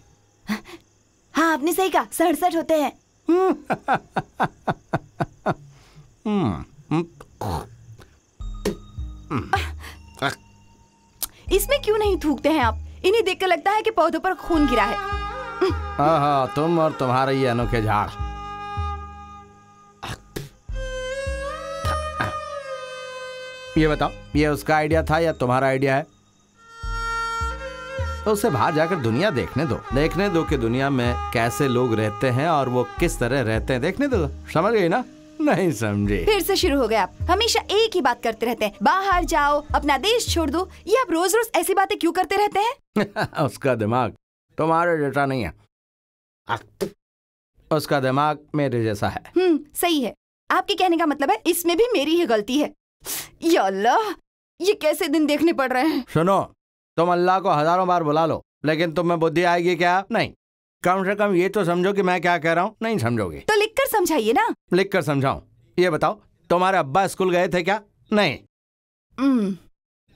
हाँ आपने सही कहा, 67 होते हैं। इसमें क्यों नहीं थूकते हैं आप? इन्हें देखकर लगता है कि पौधों पर खून गिरा है। हाँ तुम और तुम्हारे ये अनोखे झाड़। ये बताओ, ये उसका आइडिया था या तुम्हारा आइडिया है? तो उसे बाहर जाकर दुनिया देखने दो कि दुनिया में कैसे लोग रहते हैं और वो किस तरह रहते हैं। देखने दो। समझ गई ना? नहीं समझे? फिर से शुरू हो गए आप। हमेशा एक ही बात करते रहते हैं, बाहर जाओ, अपना देश छोड़ दो। ये आप रोज रोज ऐसी बातें क्यों करते रहते हैं? उसका दिमाग तुम्हारे जैसा नहीं है, उसका दिमाग मेरे जैसा है। सही है। आपके कहने का मतलब है इसमें भी मेरी ही गलती है। या अल्लाह, ये कैसे दिन देखने पड़ रहे हैं। सुनो, तुम अल्लाह को हजारों बार बुला लो, लेकिन तुम में बुद्धि आएगी क्या? नहीं। कम से कम ये तो समझो कि मैं क्या कह रहा हूँ। नहीं समझोगे तो लिख कर समझाइए ना। लिख कर समझाऊं? ये बताओ, तुम्हारे अब्बा स्कूल गए थे क्या? नहीं।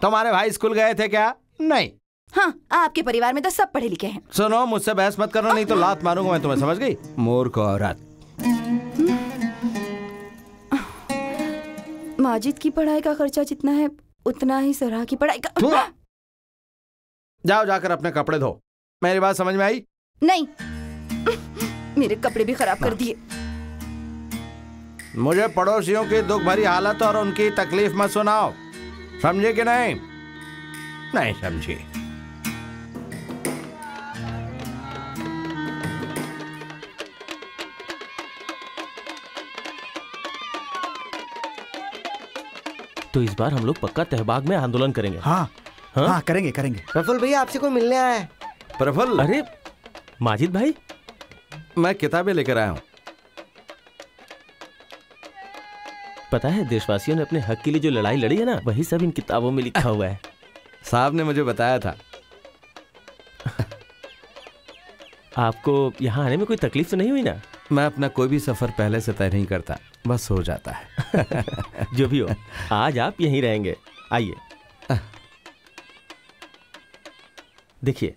तुम्हारे भाई स्कूल गए थे क्या? नहीं। हाँ, आपके परिवार में तो सब पढ़े लिखे हैं। सुनो, मुझसे बहस मत करना, नहीं तो लात मारूंगा मैं तुम्हें। समझ गई? मूर्ख औरत। माजिद की पढ़ाई का खर्चा जितना है उतना ही सोरा की पढ़ाई का। जाओ जाकर अपने कपड़े धो। मेरी बात समझ में आई? नहीं, मेरे कपड़े भी खराब कर दिए। मुझे पड़ोसियों की दुख भरी हालत और उनकी तकलीफ मत सुनाओ। समझे कि नहीं? नहीं समझे। तो इस बार हम लोग पक्का तहबाग में आंदोलन करेंगे। हाँ हाँ, हाँ करेंगे करेंगे। प्रफुल्ल भैया आपसे कोई मिलने आया है। प्रफुल्ल? अरे माजिद भाई, मैं किताबें लेकर आया हूं। पता है देशवासियों ने अपने हक के लिए जो लड़ाई लड़ी है ना, वही सब इन किताबों में लिखा हुआ है। साहब ने मुझे बताया था। आपको यहाँ आने में कोई तकलीफ तो नहीं हुई ना? मैं अपना कोई भी सफर पहले से तय नहीं करता, बस हो जाता है। जो भी हो, आज आप यहीं रहेंगे। आइए। देखिए,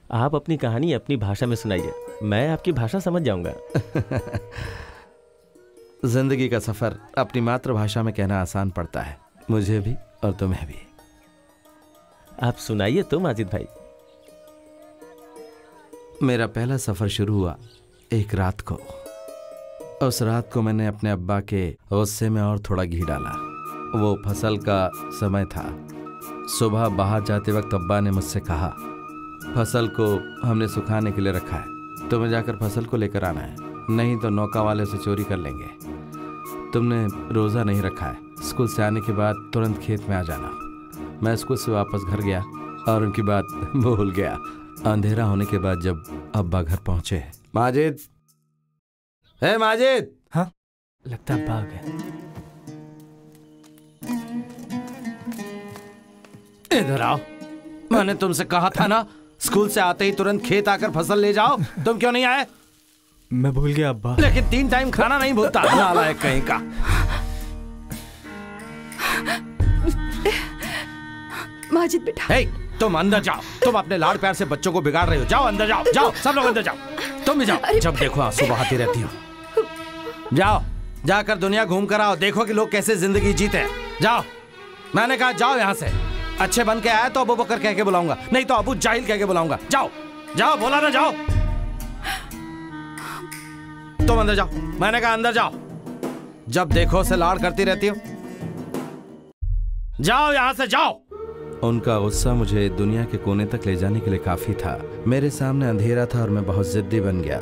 आप अपनी कहानी अपनी भाषा में सुनाइए, मैं आपकी भाषा समझ जाऊंगा। जिंदगी का सफर अपनी मातृभाषा में कहना आसान पड़ता है, मुझे भी और तुम्हें भी। आप सुनाइए तो माजिद भाई। मेरा पहला सफर शुरू हुआ एक रात को। उस रात को मैंने अपने अब्बा के गुस्से में और थोड़ा घी डाला। वो फसल का समय था। सुबह बाहर जाते वक्त अब्बा ने मुझसे कहा, फसल को हमने सुखाने के लिए रखा है, तुम्हें जाकर फसल को लेकर आना है, नहीं तो नौका वाले से चोरी कर लेंगे। तुमने रोज़ा नहीं रखा है, स्कूल से आने के बाद तुरंत खेत में आ जाना। मैं स्कूल से वापस घर गया और उनकी बात भूल गया। अंधेरा होने के बाद जब अब्बा घर पहुंचे, माजिद, हे माजिद। हाँ, लगता अब्बा आ गए। इधर आओ। मैंने तुमसे कहा था ना, स्कूल से आते ही तुरंत खेत आकर फसल ले जाओ। तुम क्यों नहीं आए? मैं भूल गया अब्बा। लेकिन 3 टाइम खाना नहीं भूलता, नालायक कहीं का। माजिद बेटा। हे, तुम अंदर जाओ। तुम अपने लाड़ प्यार से बच्चों को बिगाड़ रहे हो। जाओ अंदर जाओ, जाओ सब लोग अंदर जाओ। तुम भी जाओ। जब देखो आंसू बहाती रहती हो। जाओ, जाकर दुनिया घूम कर आओ, देखो कि लोग कैसे जिंदगी जीते हैं। जाओ, मैंने कहा जाओ यहाँ से। अच्छे बन के आया तो अबू बकर कह के बुलाऊंगा, नहीं तो अबू जाहिल कह के बुलाऊंगा। जाओ जाओ, बोला ना जाओ। तुम अंदर जाओ, मैंने कहा अंदर जाओ। जब देखो से लाड़ करती रहती हो। जाओ यहाँ से, जाओ। उनका गुस्सा मुझे दुनिया के कोने तक ले जाने के लिए काफी था। मेरे सामने अंधेरा था और मैं बहुत जिद्दी बन गया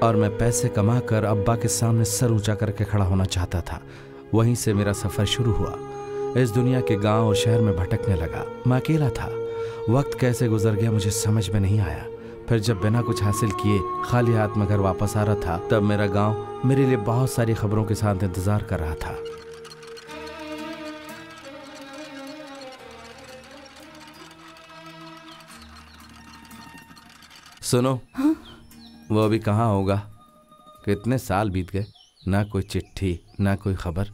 और मैं पैसे कमाकर अब्बा के सामने सर ऊंचा करके खड़ा होना चाहता था। वहीं से मेरा सफर शुरू हुआ। इस दुनिया के गांव और शहर में भटकने लगा। मैं अकेला था। वक्त कैसे गुजर गया मुझे समझ में नहीं आया। फिर जब बिना कुछ हासिल किए खाली हाथ में घर वापस आ रहा था, तब मेरा गांव मेरे लिए बहुत सारी खबरों के साथ इंतजार कर रहा था। सुनो, हाँ? वो अभी कहाँ होगा? कितने साल बीत गए, ना कोई चिट्ठी ना कोई खबर।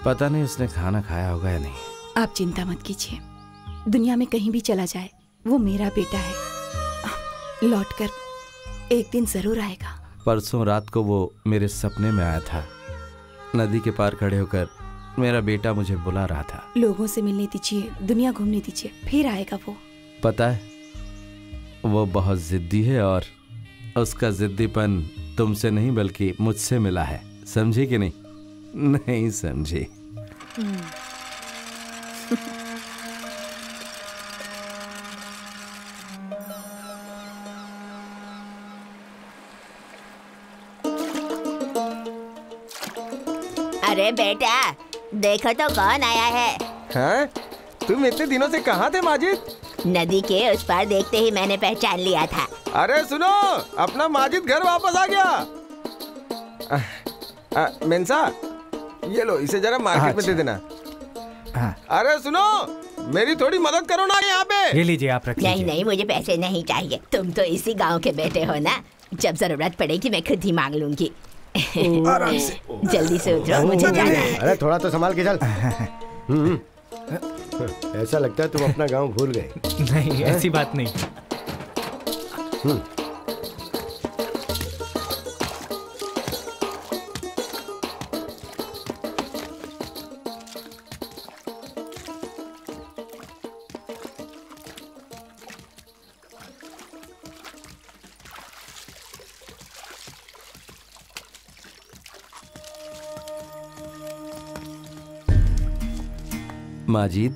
पता नहीं उसने खाना खाया होगा या नहीं। आप चिंता मत कीजिए, दुनिया में कहीं भी चला जाए वो मेरा बेटा है। लौटकर एक दिन जरूर आएगा। परसों रात को वो मेरे सपने में आया था। नदी के पार खड़े होकर मेरा बेटा मुझे बुला रहा था। लोगों से मिलने दीजिए, दुनिया घूमने दीजिए, फिर आएगा वो। पता है, वो बहुत जिद्दी है और उसका जिद्दीपन तुमसे नहीं बल्कि मुझसे मिला है। समझी कि नहीं? नहीं समझी। अरे बेटा, देखो तो कौन आया है। हाँ? तुम इतने दिनों से कहाँ थे माजिद? नदी के उस पार देखते ही मैंने पहचान लिया था। अरे सुनो, अपना माजिद घर वापस आ गया। मेंसा, ये लो, इसे जरा मार्केट में दे देना। अरे सुनो, मेरी थोड़ी मदद करो ना यहाँ पे। ये लीजिए, आप रख लीजिए। नहीं नहीं, मुझे पैसे नहीं चाहिए। तुम तो इसी गांव के बेटे हो ना, जब जरूरत पड़ेगी मैं खुद ही मांग लूंगी। आराम से। जल्दी से उतरो, मुझे जाना है। अरे थोड़ा तो संभाल के चल। ऐसा लगता है तुम अपना गांव भूल गए। नहीं, ऐसी बात नहीं। माजिद,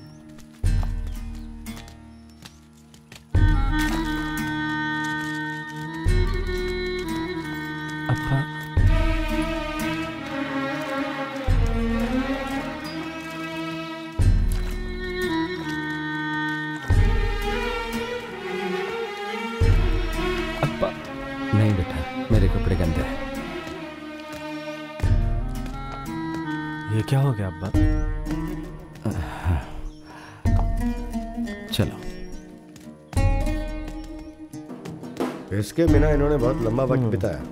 अब्बा, अब्बा। नहीं बेटा, मेरे कपड़े गंदे हैं। ये क्या हो गया अब्बा? चलो। इसके बिना इन्होंने बहुत लंबा वक्त बिताया।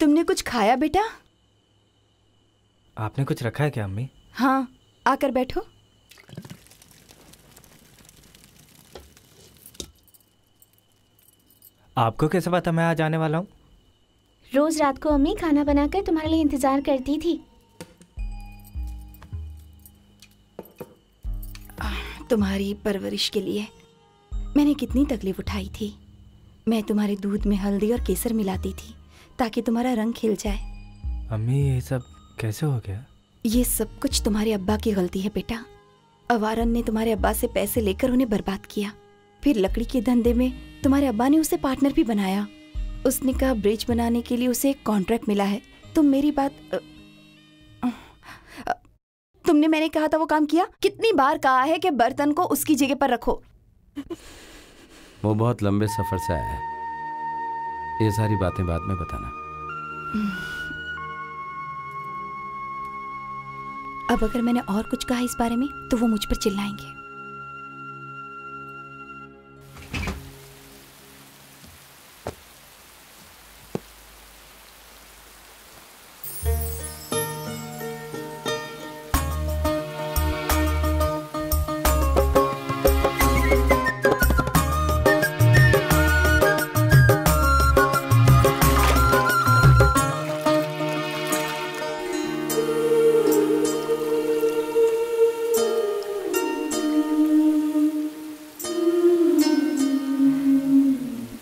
तुमने कुछ खाया बेटा? आपने कुछ रखा है क्या अम्मी? हाँ, आकर बैठो। आपको कैसे पता मैं आज आने वाला हूँ? रोज रात को अम्मी खाना बनाकर तुम्हारे लिए इंतजार करती थी। तुम्हारी परवरिश के लिए मैंने कितनी तकलीफ उठाई थी। मैं तुम्हारे दूध में हल्दी और केसर मिलाती थी ताकि तुम्हारा रंग खिल जाए। अम्मी ये सब कैसे हो गया? ये सब कुछ तुम्हारे अब्बा की गलती है बेटा। अवारन ने तुम्हारे अब्बा से पैसे लेकर उन्हें बर्बाद किया। फिर लकड़ी के धंधे में तुम्हारे अब्बा ने उसे पार्टनर भी बनाया। उसने कहा ब्रिज बनाने के लिए उसे एक कॉन्ट्रैक्ट मिला है। तुम मेरी बात तुमने मैंने कहा था वो काम किया? कितनी बार कहा है कि बर्तन को उसकी जगह पर रखो। वो बहुत लंबे सफर से आया है। ये सारी बातें बाद में बताना। अब अगर मैंने और कुछ कहा इस बारे में तो वो मुझ पर चिल्लाएंगे।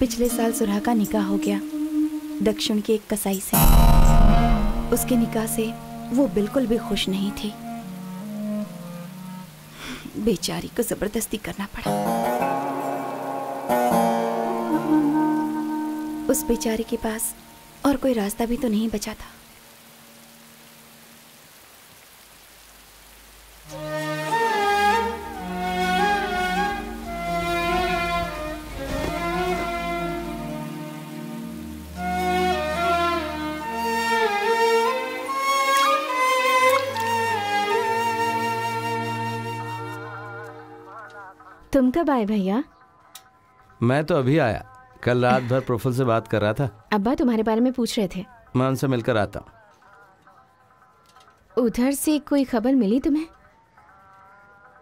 पिछले साल सुरहा का निकाह हो गया दक्षिण के एक कसाई से। उसके निकाह से वो बिल्कुल भी खुश नहीं थी। बेचारी को जबरदस्ती करना पड़ा। उस बेचारी के पास और कोई रास्ता भी तो नहीं बचा था। तुम कब आए भैया? मैं तो अभी आया। कल रात भर प्रफुल्ल से बात कर रहा था। अब्बा तुम्हारे बारे में पूछ रहे थे। मैं उनसे मिलकर आता हूँ। उधर से कोई खबर मिली तुम्हें?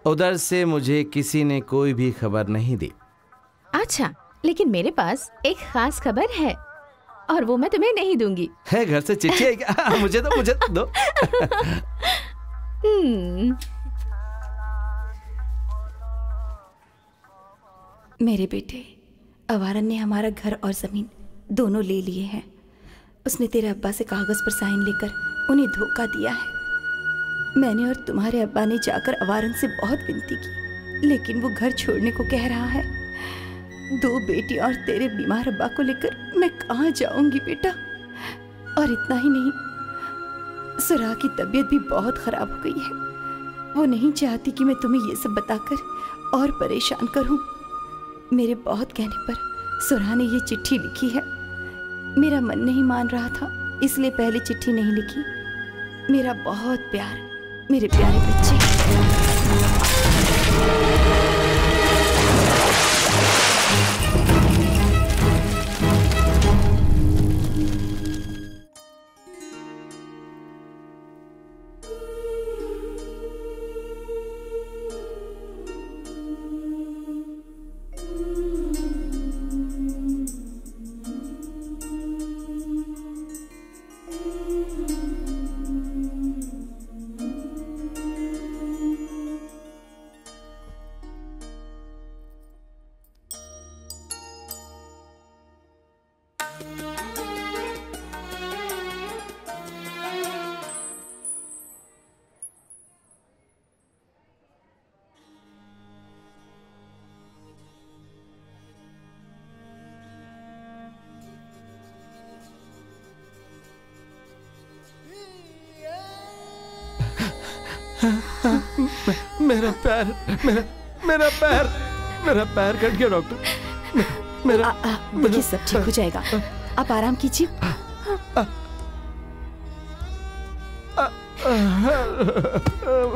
उधर से मुझे किसी ने कोई भी खबर नहीं दी। अच्छा, लेकिन मेरे पास एक खास खबर है और वो मैं तुम्हें नहीं दूंगी। है घर से चिट्ठी आई क्या? मुझे तो दो। मेरे बेटे, अवारन ने हमारा घर और जमीन दोनों ले लिए हैं। उसने तेरे अब्बा से कागज पर साइन लेकर उन्हें धोखा दिया है। मैंने और तुम्हारे अब्बा ने जाकर अवारन से बहुत विनती की, लेकिन वो घर छोड़ने को कह रहा है। 2 बेटी और तेरे बीमार अब्बा को लेकर मैं कहाँ जाऊंगी बेटा? और इतना ही नहीं, सुरा की तबीयत भी बहुत खराब हो गई है। वो नहीं चाहती कि मैं तुम्हें ये सब बताकर और परेशान करूं। मेरे बहुत कहने पर सुरा ने ये चिट्ठी लिखी है। मेरा मन नहीं मान रहा था, इसलिए पहले चिट्ठी नहीं लिखी। मेरा बहुत प्यार, मेरे प्यारे बच्चे। मेरा पैर, मेरा पैर कट गया डॉक्टर। मेरा देखिए सब ठीक हो जाएगा, आप आराम कीजिए।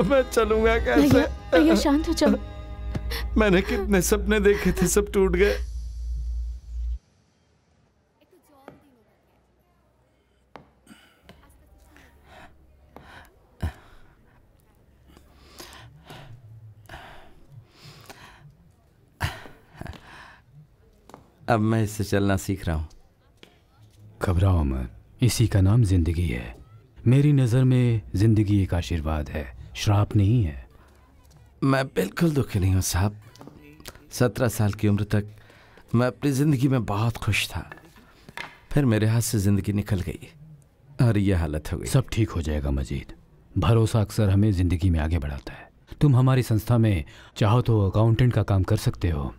मैं चलूंगा कैसे? भैया शांत हो जाओ। मैंने कितने सपने देखे थे, सब टूट गए। अब मैं इससे चलना सीख रहा हूँ। घबराओ मत, इसी का नाम जिंदगी है। मेरी नज़र में जिंदगी एक आशीर्वाद है, श्राप नहीं है। मैं बिल्कुल दुखी नहीं हूँ साहब। 17 साल की उम्र तक मैं अपनी ज़िंदगी में बहुत खुश था, फिर मेरे हाथ से ज़िंदगी निकल गई और यह हालत हो गई। सब ठीक हो जाएगा मजीद, भरोसा अक्सर हमें ज़िंदगी में आगे बढ़ाता है। तुम हमारी संस्था में चाहो तो अकाउंटेंट का काम कर सकते हो।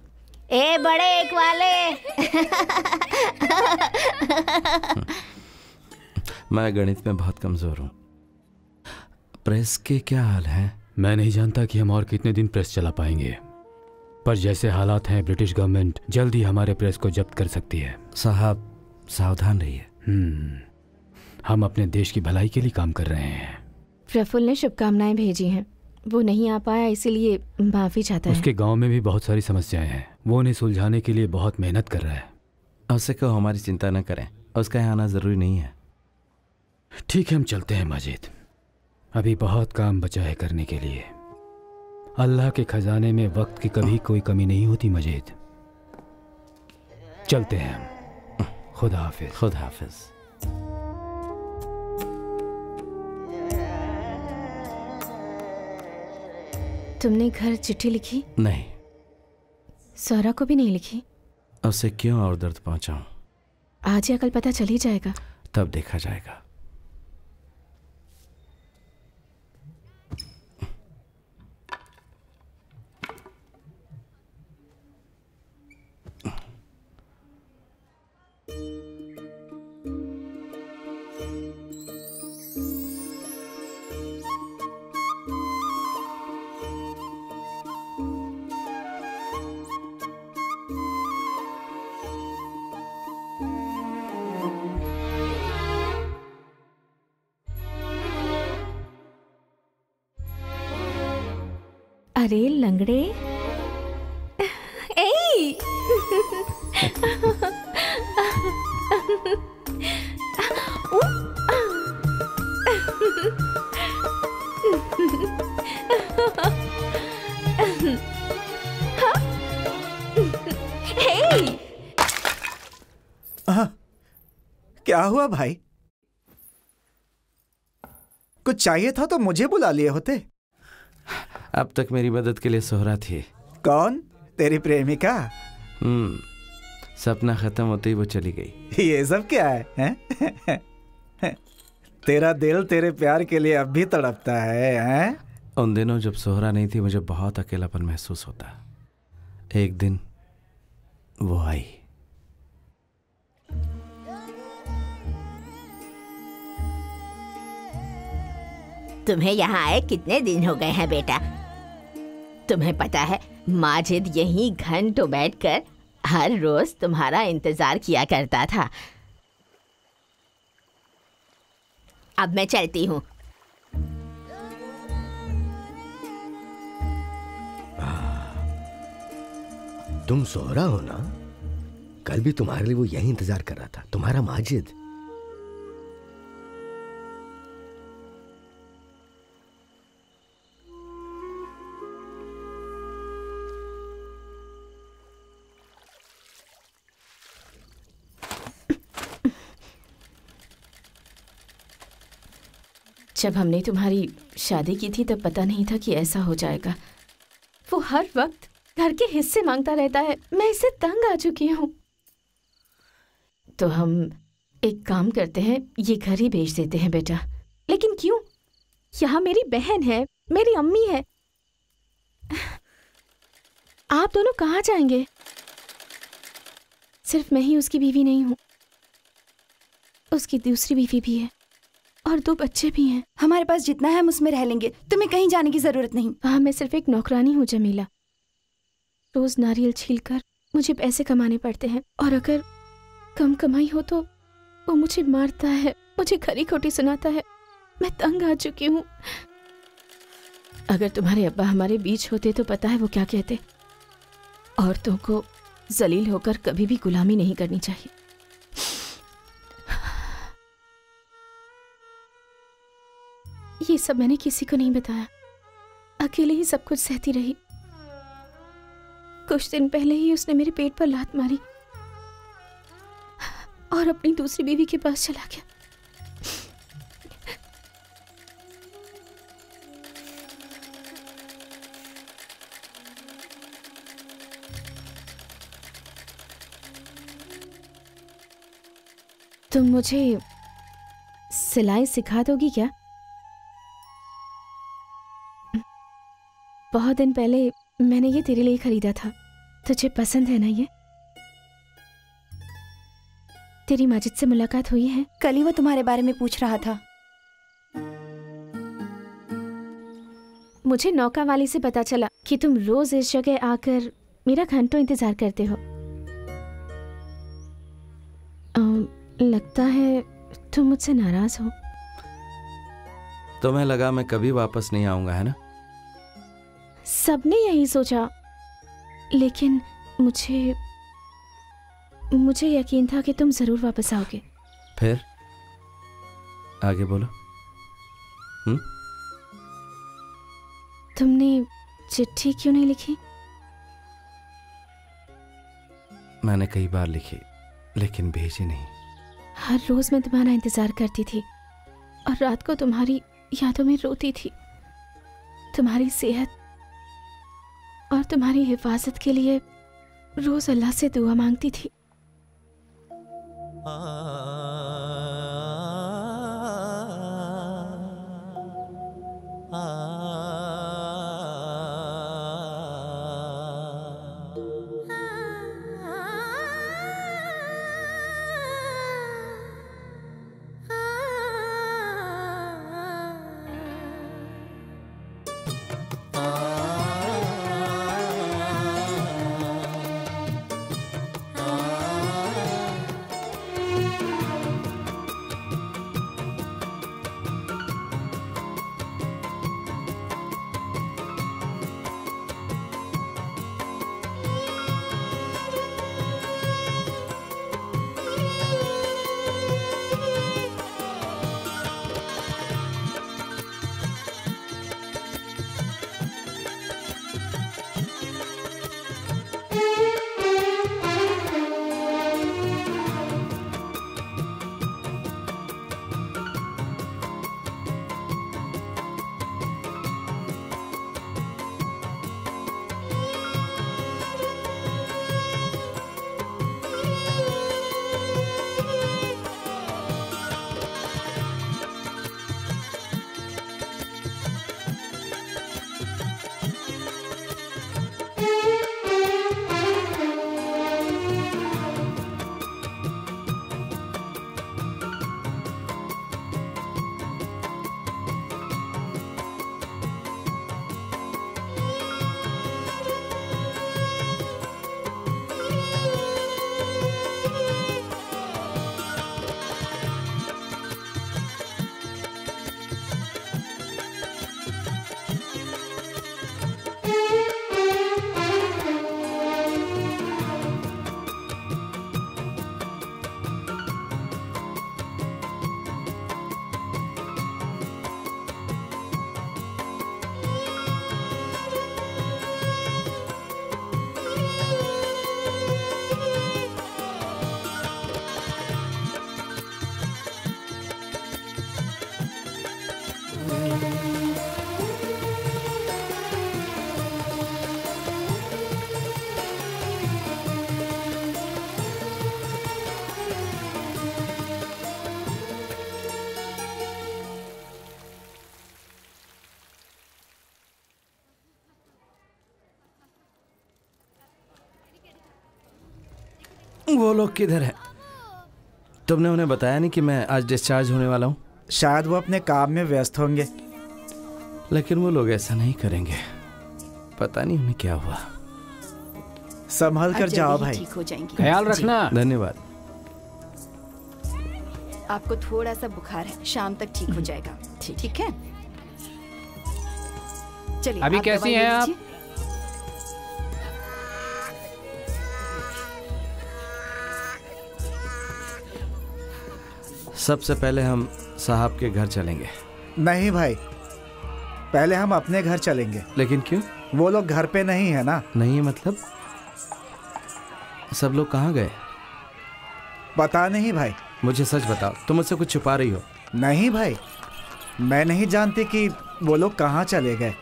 ए बड़े एक वाले। मैं गणित में बहुत कमज़ोर हूँ। प्रेस के क्या हाल है? मैं नहीं जानता कि हम और कितने दिन प्रेस चला पाएंगे, पर जैसे हालात हैं ब्रिटिश गवर्नमेंट जल्द ही हमारे प्रेस को जब्त कर सकती है। साहब सावधान रहिए। हम अपने देश की भलाई के लिए काम कर रहे हैं। प्रफुल्ल ने शुभकामनाएं भेजी हैं, वो नहीं आ पाया इसीलिए माफी चाहता है। उसके गांव में भी बहुत सारी समस्याएं हैं, वो उन्हें सुलझाने के लिए बहुत मेहनत कर रहा है। उससे कहो हमारी चिंता न करें, उसका यहाँ आना ज़रूरी नहीं है। ठीक है, हम चलते हैं माजिद, अभी बहुत काम बचा है करने के लिए। अल्लाह के खजाने में वक्त की कभी कोई कमी नहीं होती मजीद। चलते हैं हम। खुदा हाफिज। खुदा हाफिज। तुमने घर चिट्ठी लिखी? नहीं। सौरा को भी नहीं लिखी? उसे क्यों और दर्द पहुंचाऊं? आज या कल पता चल ही जाएगा। तब देखा जाएगा। अरे लंगड़े, ए क्या हुआ भाई? कुछ चाहिए था तो मुझे बुला लिए होते। अब तक मेरी मदद के लिए सोहरा थी। कौन? तेरी प्रेमिका? सपना खत्म होते ही वो चली गई। ये सब क्या है? तेरा दिल तेरे प्यार के लिए अब भी तड़पता है? उन दिनों जब सोहरा नहीं थी मुझे बहुत अकेलापन महसूस होता। एक दिन वो आई। तुम्हें यहाँ आए कितने दिन हो गए हैं बेटा? तुम्हें पता है माजिद यहीं घंटों बैठकर हर रोज तुम्हारा इंतजार किया करता था। अब मैं चलती हूँ। तुम सोहरा हो ना? कल भी तुम्हारे लिए वो यही इंतजार कर रहा था, तुम्हारा माजिद। जब हमने तुम्हारी शादी की थी तब पता नहीं था कि ऐसा हो जाएगा। वो हर वक्त घर के हिस्से मांगता रहता है, मैं इससे तंग आ चुकी हूँ। तो हम एक काम करते हैं, ये घर ही बेच देते हैं बेटा। लेकिन क्यों? यहाँ मेरी बहन है, मेरी अम्मी है। आप दोनों कहाँ जाएंगे? सिर्फ मैं ही उसकी बीवी नहीं हूँ, उसकी दूसरी बीवी भी है और 2 बच्चे भी हैं। हमारे पास जितना है हम उसमें रह लेंगे, तुम्हें कहीं जाने की जरूरत नहीं। हाँ, मैं सिर्फ एक नौकरानी हूँ जमीला। रोज नारियल छीलकर मुझे पैसे कमाने पड़ते हैं, और अगर कम कमाई हो तो वो मुझे मारता है, मुझे खरी खोटी सुनाता है। मैं तंग आ चुकी हूँ। अगर तुम्हारे अब्बा हमारे बीच होते तो पता है वो क्या कहते, औरतों को जलील होकर कभी भी गुलामी नहीं करनी चाहिए। ये सब मैंने किसी को नहीं बताया, अकेले ही सब कुछ सहती रही। कुछ दिन पहले ही उसने मेरे पेट पर लात मारी और अपनी दूसरी बीवी के पास चला गया। तुम मुझे सिलाई सिखा दोगी क्या? बहुत दिन पहले मैंने ये तेरे लिए खरीदा था, तुझे पसंद है ना ये? तेरी माजिद से मुलाकात हुई है? कल ही वो तुम्हारे बारे में पूछ रहा था। मुझे नौका वाली से पता चला कि तुम रोज इस जगह आकर मेरा घंटों इंतजार करते हो। लगता है तुम मुझसे नाराज हो। तुम्हें लगा मैं कभी वापस नहीं आऊंगा, है ना? सबने यही सोचा, लेकिन मुझे यकीन था कि तुम जरूर वापस आओगे। फिर आगे बोलो। तुमने चिट्ठी क्यों नहीं लिखी? मैंने कई बार लिखी, लेकिन भेजी नहीं। हर रोज मैं तुम्हारा इंतजार करती थी और रात को तुम्हारी यादों में रोती थी। तुम्हारी सेहत और तुम्हारी हिफाजत के लिए रोज अल्लाह से दुआ मांगती थी। वो लोग किधर है? तुमने उन्हें बताया नहीं कि मैं आज डिस्चार्ज होने वाला हूँ? शायद वो अपने काम में व्यस्त होंगे। लेकिन वो लोग ऐसा नहीं करेंगे, पता नहीं उन्हें क्या हुआ। संभल कर जाओ भाई। ठीक हो जाएंगी। ख्याल रखना। धन्यवाद। आपको थोड़ा सा बुखार है, शाम तक ठीक हो जाएगा। ठीक है, चलिए। अभी कैसी हैं आप? सबसे पहले हम साहब के घर चलेंगे। नहीं भाई, पहले हम अपने घर चलेंगे। लेकिन क्यों? वो लोग घर पे नहीं है ना। नहीं मतलब? सब लोग कहाँ गए? पता नहीं भाई। मुझे सच बताओ, तुम मुझसे कुछ छुपा रही हो? नहीं भाई, मैं नहीं जानती कि वो लोग कहाँ चले गए।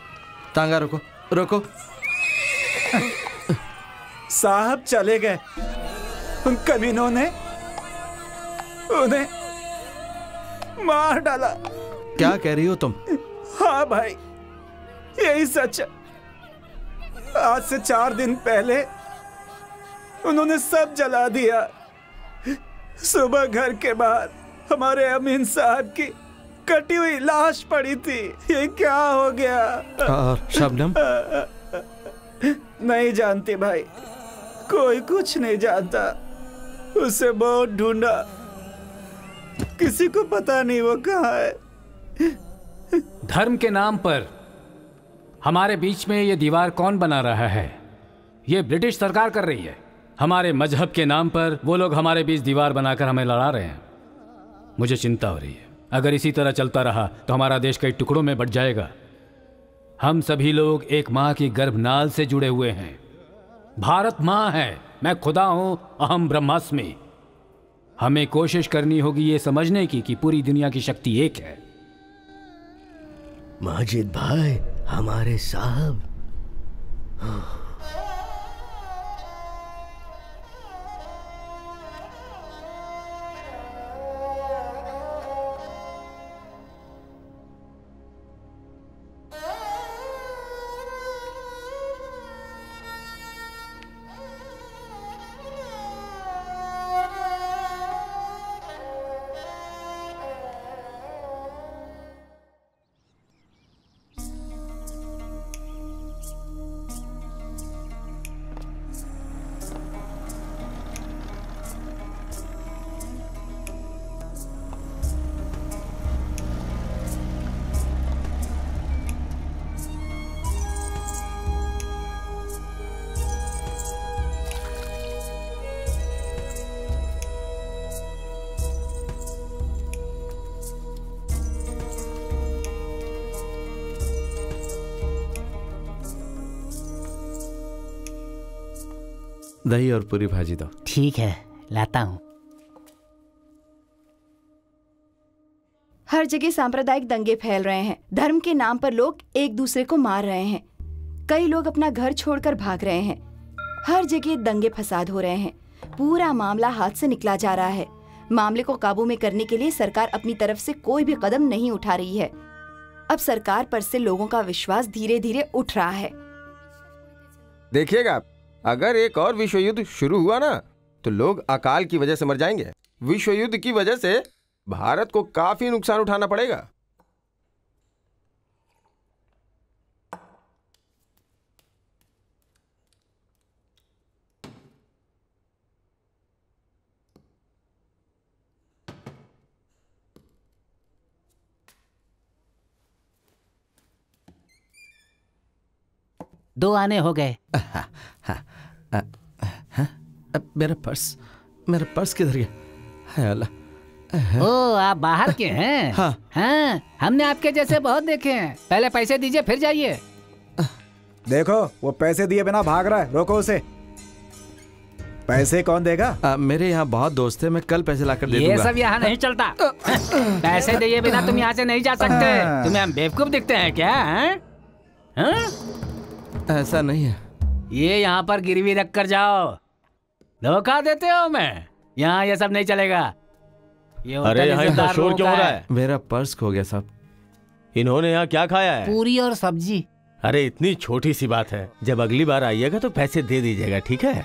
तांगा रोको, रोको। साहब चले गए। उन कमीनों ने उन्हें मार डाला। क्या कह रही हो तुम? हाँ भाई, यही सच है। आज से 4 दिन पहले उन्होंने सब जला दिया। सुबह घर के बाहर हमारे अमीन साहब की कटी हुई लाश पड़ी थी। ये क्या हो गया? और शबनम? नहीं जानती भाई, कोई कुछ नहीं जानता। उसे बहुत ढूंढा, किसी को पता नहीं वो कहाँ है। धर्म के नाम पर हमारे बीच में ये दीवार कौन बना रहा है? ये ब्रिटिश सरकार कर रही है। हमारे मजहब के नाम पर वो लोग हमारे बीच दीवार बनाकर हमें लड़ा रहे हैं। मुझे चिंता हो रही है। अगर इसी तरह चलता रहा तो हमारा देश कई टुकड़ों में बंट जाएगा। हम सभी लोग एक माँ की गर्भनाल से जुड़े हुए हैं। भारत माँ है, मैं खुदा हूं, अहम ब्रह्मास्मि। हमें कोशिश करनी होगी ये समझने की कि पूरी दुनिया की शक्ति एक है। माजिद भाई, हमारे साहब। दही और पूरी भाजी दो। ठीक है, लाता हूँ। हर जगह सांप्रदायिक दंगे फैल रहे हैं। धर्म के नाम पर लोग एक दूसरे को मार रहे हैं। कई लोग अपना घर छोड़कर भाग रहे हैं। हर जगह दंगे फसाद हो रहे हैं। पूरा मामला हाथ से निकला जा रहा है। मामले को काबू में करने के लिए सरकार अपनी तरफ से कोई भी कदम नहीं उठा रही है। अब सरकार पर से लोगों का विश्वास धीरे धीरे उठ रहा है। देखिएगा, अगर एक और विश्व युद्ध शुरू हुआ ना तो लोग अकाल की वजह से मर जाएंगे। विश्व युद्ध की वजह से भारत को काफी नुकसान उठाना पड़ेगा। दो आने हो गए। मेरा पर्स किधर गया? हाय अल्लाह। ओ, आप बाहर के हैं? हाँ। हाँ, हमने आपके जैसे बहुत देखे हैं। पहले पैसे दीजिए फिर जाइए। देखो, वो पैसे दिए बिना भाग रहा है, रोको उसे। पैसे कौन देगा? मेरे यहाँ बहुत दोस्त है, मैं कल पैसे लाकर दे दूंगा। ये सब यहाँ नहीं चलता। पैसे दिए बिना तुम यहाँ से नहीं जा सकते। तुम्हें हम बेवकूफ दिखते हैं क्या? ऐसा नहीं है। ये यहाँ पर गिरवी रख कर जाओ। धोखा देते हो? मैं यहाँ ये सब नहीं चलेगा। अरे यहाँ इतना शोर क्यों हो रहा है? मेरा पर्स खो गया साहब। इन्होंने यहाँ क्या खाया है? पूरी और सब्जी। अरे इतनी छोटी सी बात है, जब अगली बार आइएगा तो पैसे दे दीजिएगा, ठीक है?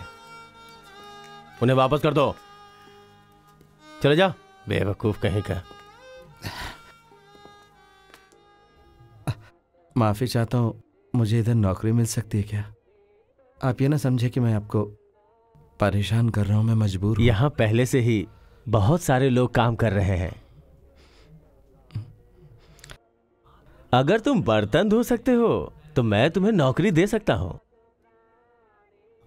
उन्हें वापस कर दो। चले जाओ, बेवकूफ कहीं का। माफ़ी चाहता हूँ, मुझे इधर नौकरी मिल सकती है क्या? आप ये ना समझे कि मैं आपको परेशान कर रहा हूँ, मैं मजबूर हूँ। यहाँ पहले से ही बहुत सारे लोग काम कर रहे हैं। अगर तुम बर्तन धो सकते हो तो मैं तुम्हें नौकरी दे सकता हूँ।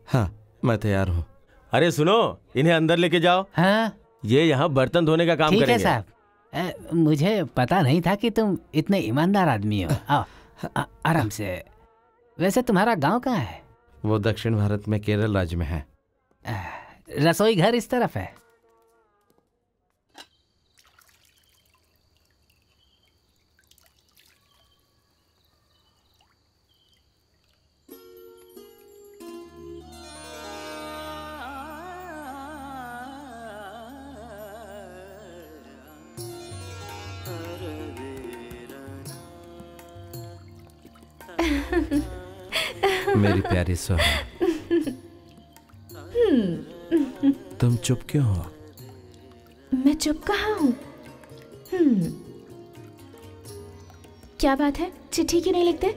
हाँ, मैं तैयार हूँ। अरे सुनो, इन्हें अंदर लेके जाओ। हाँ, ये यहाँ बर्तन धोने का काम ठीक करेंगे। है साहब। मुझे पता नहीं था कि तुम इतने ईमानदार आदमी हो। आओ, आराम से। वैसे तुम्हारा गांव कहाँ है? वो दक्षिण भारत में केरल राज्य में है। रसोई घर इस तरफ है। मेरी प्यारी सोहा, तुम चुप क्यों हो? मैं चुप कहाँ हूँ? क्या बात है, चिट्ठी क्यों नहीं लिखते?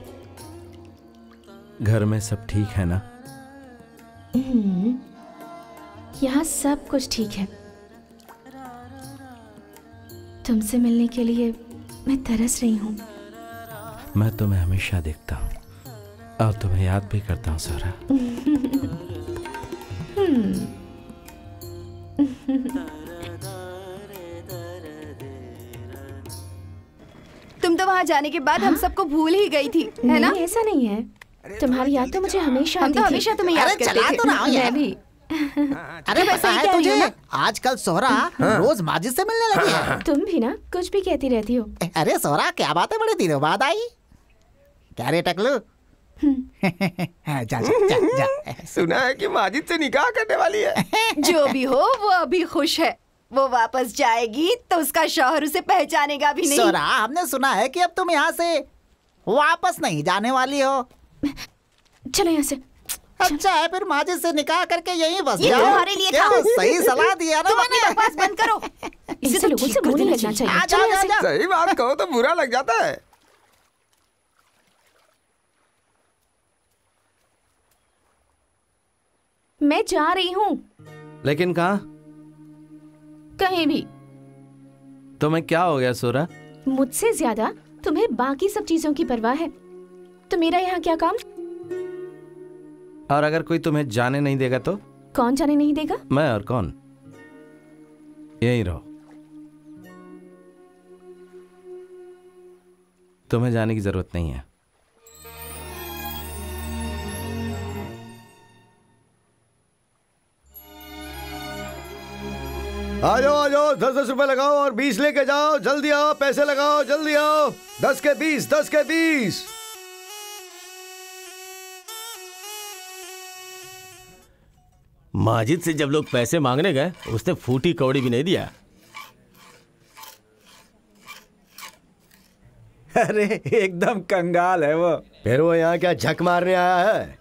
घर में सब ठीक है ना? यहाँ सब कुछ ठीक है। तुमसे मिलने के लिए मैं तरस रही हूँ। मैं तुम्हें हमेशा देखता हूँ और तुम्हें याद भी करता हूँ सोरा। तुम तो वहाँ जाने के बाद हम सबको भूल ही गई थी, है ना? नहीं, ऐसा नहीं है। तुम्हारी याद तो मुझे हमेशा हम आती तो थी। हमेशा तुम्हें याद करते चला थे। तो ना हो यार। मैं भी। अरे मैं पता सही है कह रही हूँ तुझे, ना? आजकल सोहरा रोज माजिद से मिलने लगी है। तुम भी ना कुछ भी कहती रहती हो। अरे सोहरा, क्या बात है, बड़े दिनों बाद आई। क्या रे टकलू? जा जा जा जा। सुना है कि माजिद से निकाह करने वाली है। जो भी हो, वो अभी खुश है। वो वापस जाएगी तो उसका शौहर उसे पहचानेगा भी नहीं। सोहरा, हमने सुना है कि अब तुम यहाँ से वापस नहीं जाने वाली हो। चलो यहाँ से। अच्छा है, फिर माजिद से निकाह करके यहीं बस ये जाओ। तुम्हारे लिए क्या था। सही सलाह दिया ना तुम अपनी मैंने। बकवास बंद करो। इसे लोगों से मुंह नहीं लगना चाहिए। आ चलो जा, यहाँ आ से। जा। सही बात कहो तो बुरा लग जाता है। मैं जा रही हूँ लेकिन कहाँ? कहीं भी। तुम्हें क्या हो गया सोरा? मुझसे ज्यादा तुम्हें बाकी सब चीजों की परवाह है। तो मेरा यहाँ क्या काम? और अगर कोई तुम्हें जाने नहीं देगा तो? कौन जाने नहीं देगा? मैं और कौन? यहीं रहो। तुम्हें जाने की जरूरत नहीं है। आ जाओ 10-10 रुपए लगाओ और 20 लेके जाओ। जल्दी आओ, पैसे लगाओ, जल्दी आओ। 10 के 20, 10 के 20। माजिद से जब लोग पैसे मांगने गए, उसने फूटी कौड़ी भी नहीं दिया। अरे एकदम कंगाल है वो। फिर वो यहाँ क्या झक मारने आया है?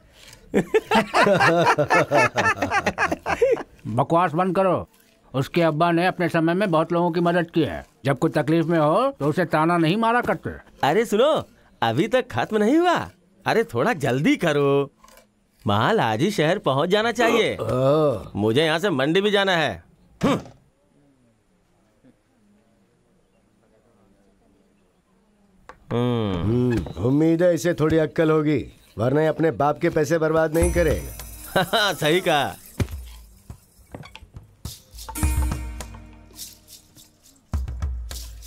बकवास बंद करो। उसके अब्बा ने अपने समय में बहुत लोगों की मदद की है। जब कोई तकलीफ में हो तो उसे ताना नहीं मारा करते। अरे सुनो, अभी तक खत्म नहीं हुआ। अरे थोड़ा जल्दी करो, माल आज ही शहर पहुंच जाना चाहिए। मुझे यहाँ से मंडी भी जाना है। उम्मीद है इसे थोड़ी अक्ल होगी, वरना ये अपने बाप के पैसे बर्बाद नहीं करेगा। सही कहा।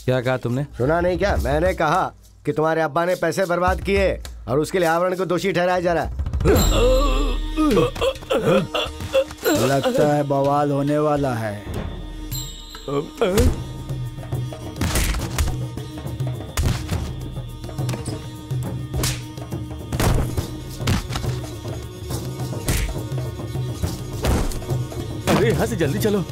क्या कहा तुमने? सुना नहीं क्या? मैंने कहा कि तुम्हारे अब्बा ने पैसे बर्बाद किए और उसके लिए आवरण को दोषी ठहराया जा रहा है। लगता है बवाल होने वाला है। अरे यहाँ से जल्दी चलो।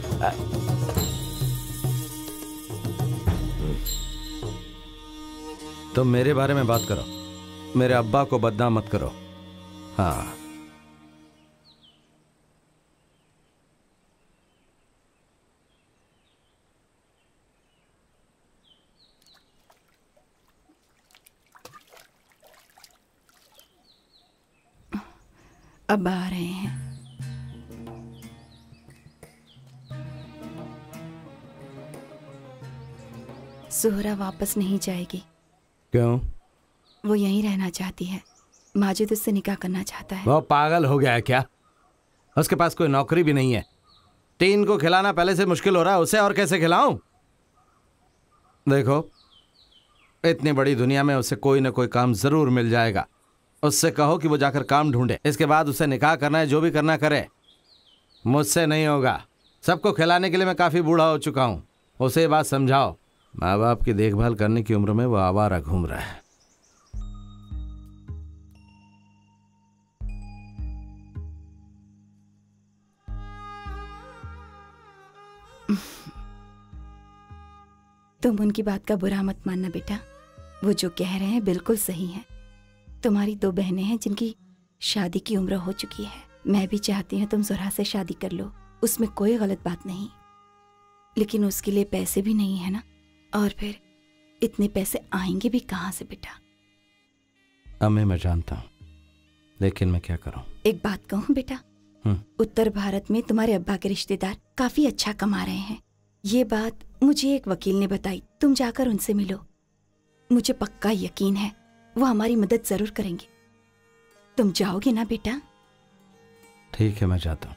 तुम मेरे बारे में बात करो, मेरे अब्बा को बदनाम मत करो। हाँ, अब आ रहे हैं। जोहरा वापस नहीं जाएगी। क्यों? वो यहीं रहना चाहती है। माजिद उससे निकाह करना चाहता है। वो पागल हो गया है क्या? उसके पास कोई नौकरी भी नहीं है। 3 को खिलाना पहले से मुश्किल हो रहा है, उसे और कैसे खिलाऊं? देखो, इतनी बड़ी दुनिया में उसे कोई ना कोई काम जरूर मिल जाएगा। उससे कहो कि वो जाकर काम ढूंढे। इसके बाद उसे निकाह करना है, जो भी करना करे। मुझसे नहीं होगा। सबको खिलाने के लिए मैं काफी बूढ़ा हो चुका हूं। उसे ये बात समझाओ। माँ बाप की देखभाल करने की उम्र में वो आवारा घूम रहा है। तुम उनकी बात का बुरा मत मानना बेटा। वो जो कह रहे हैं बिल्कुल सही है। तुम्हारी 2 बहनें हैं जिनकी शादी की उम्र हो चुकी है। मैं भी चाहती हूँ तुम जोहरा से शादी कर लो, उसमें कोई गलत बात नहीं। लेकिन उसके लिए पैसे भी नहीं है ना, और फिर इतने पैसे आएंगे भी कहाँ से बेटा? अम्मी मैं जानता हूँ, लेकिन मैं क्या करूँ? एक बात कहूँ बेटा, उत्तर भारत में तुम्हारे अब्बा के रिश्तेदार काफी अच्छा कमा रहे हैं। ये बात मुझे एक वकील ने बताई। तुम जाकर उनसे मिलो। मुझे पक्का यकीन है वो हमारी मदद जरूर करेंगे। तुम जाओगे ना बेटा? ठीक है, मैं जाता हूँ।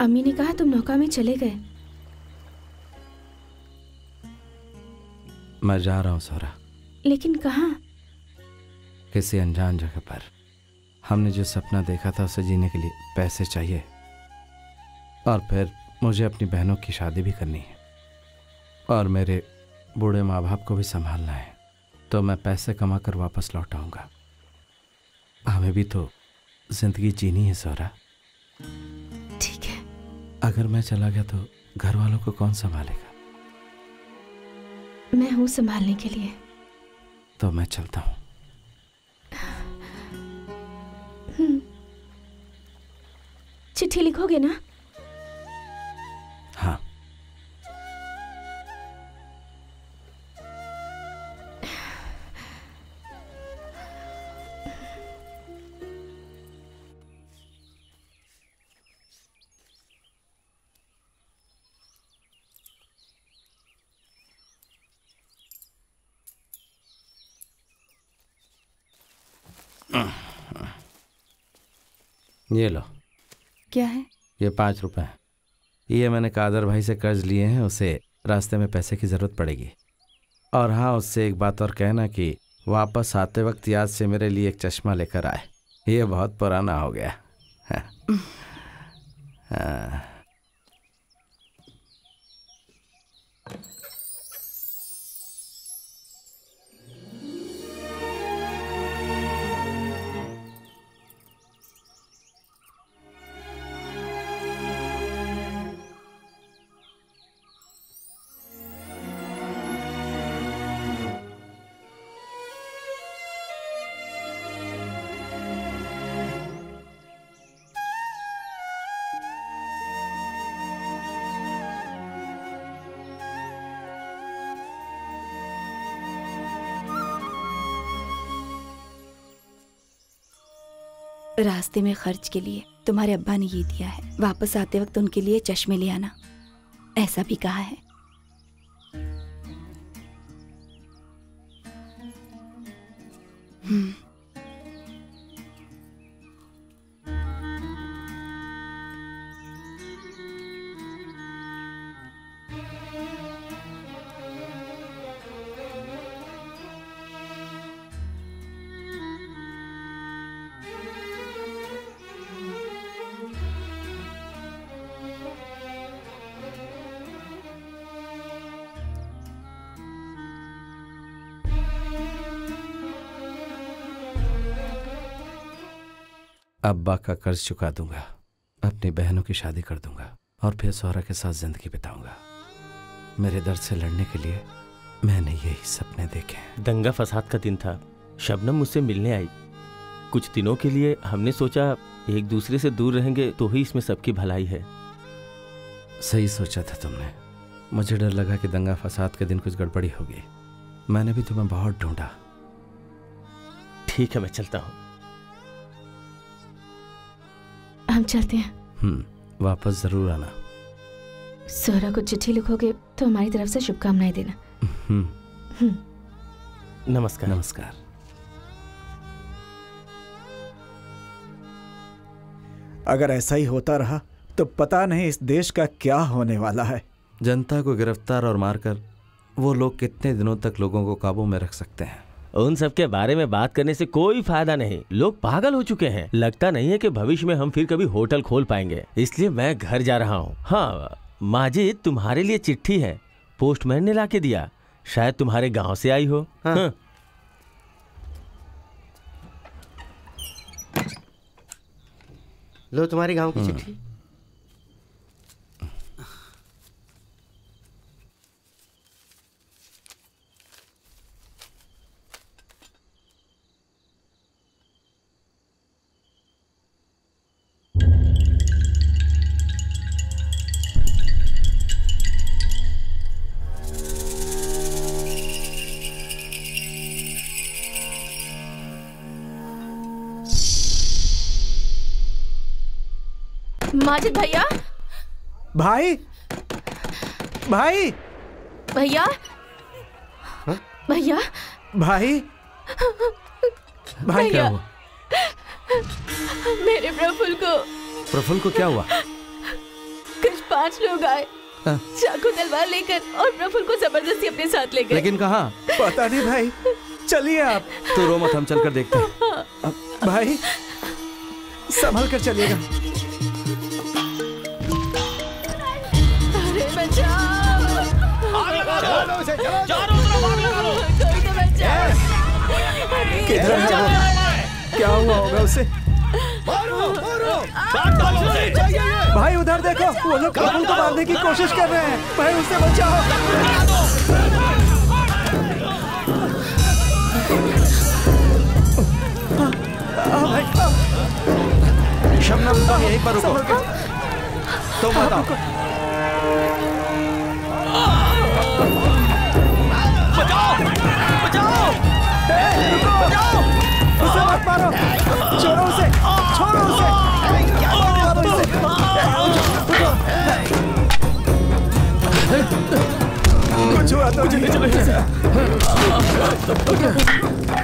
अम्मी ने कहा तुम नौका में चले गए। मैं जा रहा हूँ जोहरा। लेकिन कहाँ? किसी अनजान जगह पर। हमने जो सपना देखा था उसे जीने के लिए पैसे चाहिए, और फिर मुझे अपनी बहनों की शादी भी करनी है, और मेरे बूढ़े माँ बाप को भी संभालना है। तो मैं पैसे कमा कर वापस लौट आऊँगा। हमें भी तो जिंदगी जीनी है जोहरा। ठीक है। अगर मैं चला गया तो घर वालों को कौन संभालेगा? मैं हूँ संभालने के लिए। तो मैं चलता हूँ। चिट्ठी लिखोगे ना? हाँ। ये लो। क्या है? ये 5 रुपए हैं। ये मैंने कादर भाई से कर्ज लिए हैं, उसे रास्ते में पैसे की ज़रूरत पड़ेगी। और हाँ, उससे एक बात और कहना कि वापस आते वक्त याद से मेरे लिए एक चश्मा लेकर आए। ये बहुत पुराना हो गया। हाँ। रास्ते में खर्च के लिए तुम्हारे अब्बा ने ये दिया है। वापस आते वक्त उनके लिए चश्मे ले आना, ऐसा भी कहा है। अब्बा का कर्ज चुका दूंगा, अपनी बहनों की शादी कर दूंगा और फिर सोहरा के साथ जिंदगी बिताऊंगा। मेरे दर्द से लड़ने के लिए मैंने यही सपने देखे हैं। दंगा फसाद का दिन था, शबनम मुझसे मिलने आई। कुछ दिनों के लिए हमने सोचा एक दूसरे से दूर रहेंगे तो ही इसमें सबकी भलाई है। सही सोचा था तुमने। मुझे डर लगा कि दंगा फसाद के दिन कुछ गड़बड़ी होगी। मैंने भी तुम्हें बहुत ढूंढा। ठीक है, मैं चलता हूँ। हम चलते हैं। वापस जरूर आना। सोहरा को चिट्ठी लिखोगे तो हमारी तरफ से शुभकामनाएं देना। नमस्कार। नमस्कार। अगर ऐसा ही होता रहा तो पता नहीं इस देश का क्या होने वाला है। जनता को गिरफ्तार और मारकर वो लोग कितने दिनों तक लोगों को काबू में रख सकते हैं? उन सब के बारे में बात करने से कोई फायदा नहीं। लोग पागल हो चुके हैं। लगता नहीं है कि भविष्य में हम फिर कभी होटल खोल पाएंगे। इसलिए मैं घर जा रहा हूँ। हाँ माजिद, तुम्हारे लिए चिट्ठी है, पोस्टमैन ने लाके दिया। शायद तुम्हारे गांव से आई हो। हाँ। लो तुम्हारे गांव की चिट्ठी। माजिद भैया। भाई भाई भैया भैया भाई भाई क्या हुआ? मेरे प्रफुल्ल को क्या हुआ? कुछ 5 लोग आए चाकू तलवार लेकर और प्रफुल्ल को जबरदस्ती अपने साथ ले गए। लेकिन कहाँ? पता नहीं भाई। चलिए आप। तो रो मत, हम चलकर देखते हैं। भाई संभल कर चलिएगा। किधर जाओ? क्या हुआ होगा उसे? भाई उधर देखो, वो लोग प्रफुल्ल को मारने की कोशिश कर रहे हैं। भाई उसे बचाओ। शबनम तुम यहीं पर रुको। तुम बताओ। बचाओ! बचाओ! बचाओ! उसे मत मारो। छोड़ो उसे। छोड़ो उसे। कुछ हुआ तो नहीं।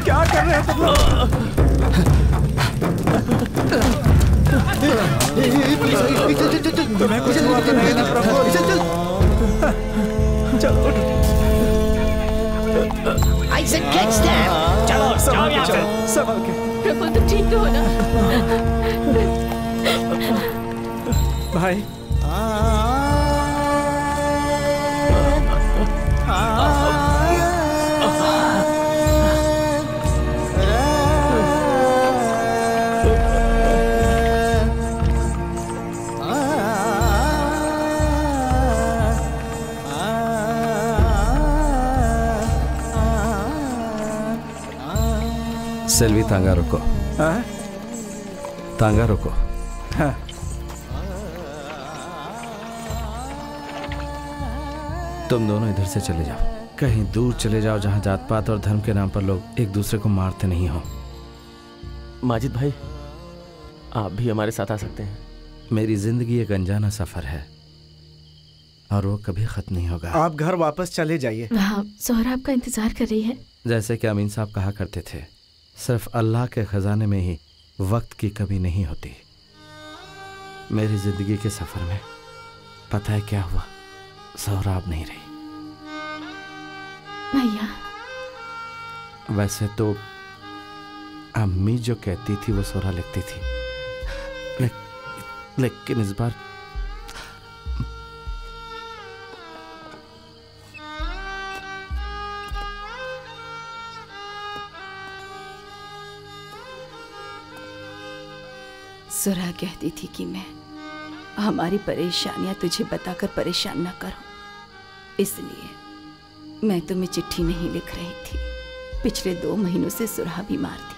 क्या कर रहे हैं तुम लोग? तुम्हें कुछ हुआ तो नहीं ना प्रभु? चलो I said catch them. चलो जाओ यहाँ से। संभल के। प्रफुल्ल तुम ठीक तो हो ना? भाई सेल्वी तांगा रुको। तांगा रुको। हाँ। तुम दोनों इधर से चले जाओ, कहीं दूर चले जाओ जहां जात पात और धर्म के नाम पर लोग एक दूसरे को मारते नहीं हो। माजिद भाई, आप भी हमारे साथ आ सकते हैं। मेरी जिंदगी एक अनजाना सफर है और वो कभी खत्म नहीं होगा। आप घर वापस चले जाइए। वहाँ सोहरा आपका इंतजार कर रही है। जैसे कि अमीन साहब कहा करते थे, सिर्फ अल्लाह के खजाने में ही वक्त की कमी नहीं होती। मेरी जिंदगी के सफर में पता है क्या हुआ? सोहराब नहीं रही। भैया वैसे तो अम्मी जो कहती थी वो सोहरा लिखती थी, लेकिन इस बार सुरा कहती थी कि मैं हमारी परेशानियां तुझे बताकर परेशान न करूं, इसलिए मैं तुम्हें चिट्ठी नहीं लिख रही थी। पिछले 2 महीनों से सुरा बीमार थी,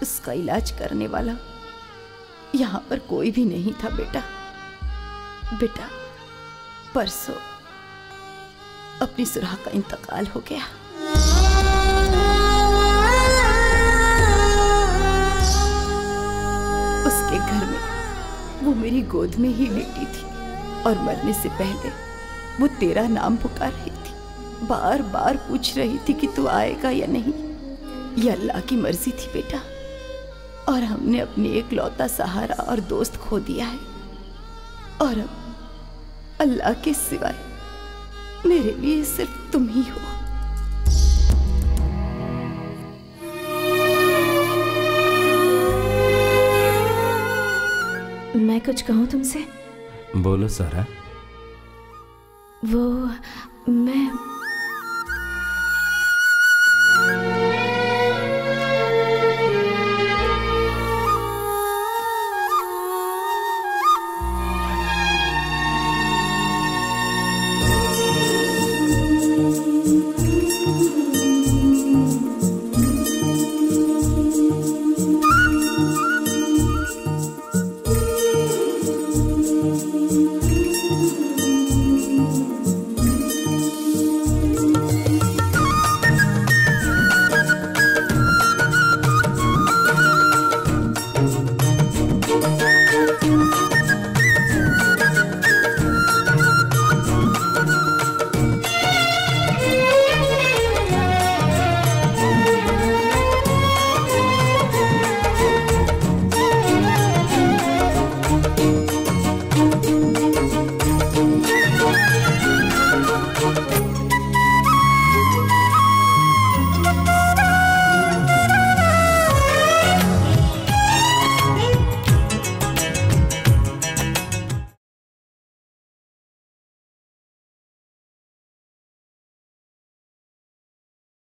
उसका इलाज करने वाला यहाँ पर कोई भी नहीं था। बेटा परसों अपनी सुरा का इंतकाल हो गया। उसके घर में वो मेरी गोद में ही लेटी थी और मरने से पहले वो तेरा नाम पुकार रही थी, बार बार पूछ रही थी कि तू आएगा या नहीं। ये अल्लाह की मर्जी थी बेटा, और हमने अपनी एक लौता सहारा और दोस्त खो दिया है, और अब अल्लाह के सिवाय मेरे लिए सिर्फ तुम ही हो। मैं कुछ कहूँ तुमसे? बोलो सारा। वो मैं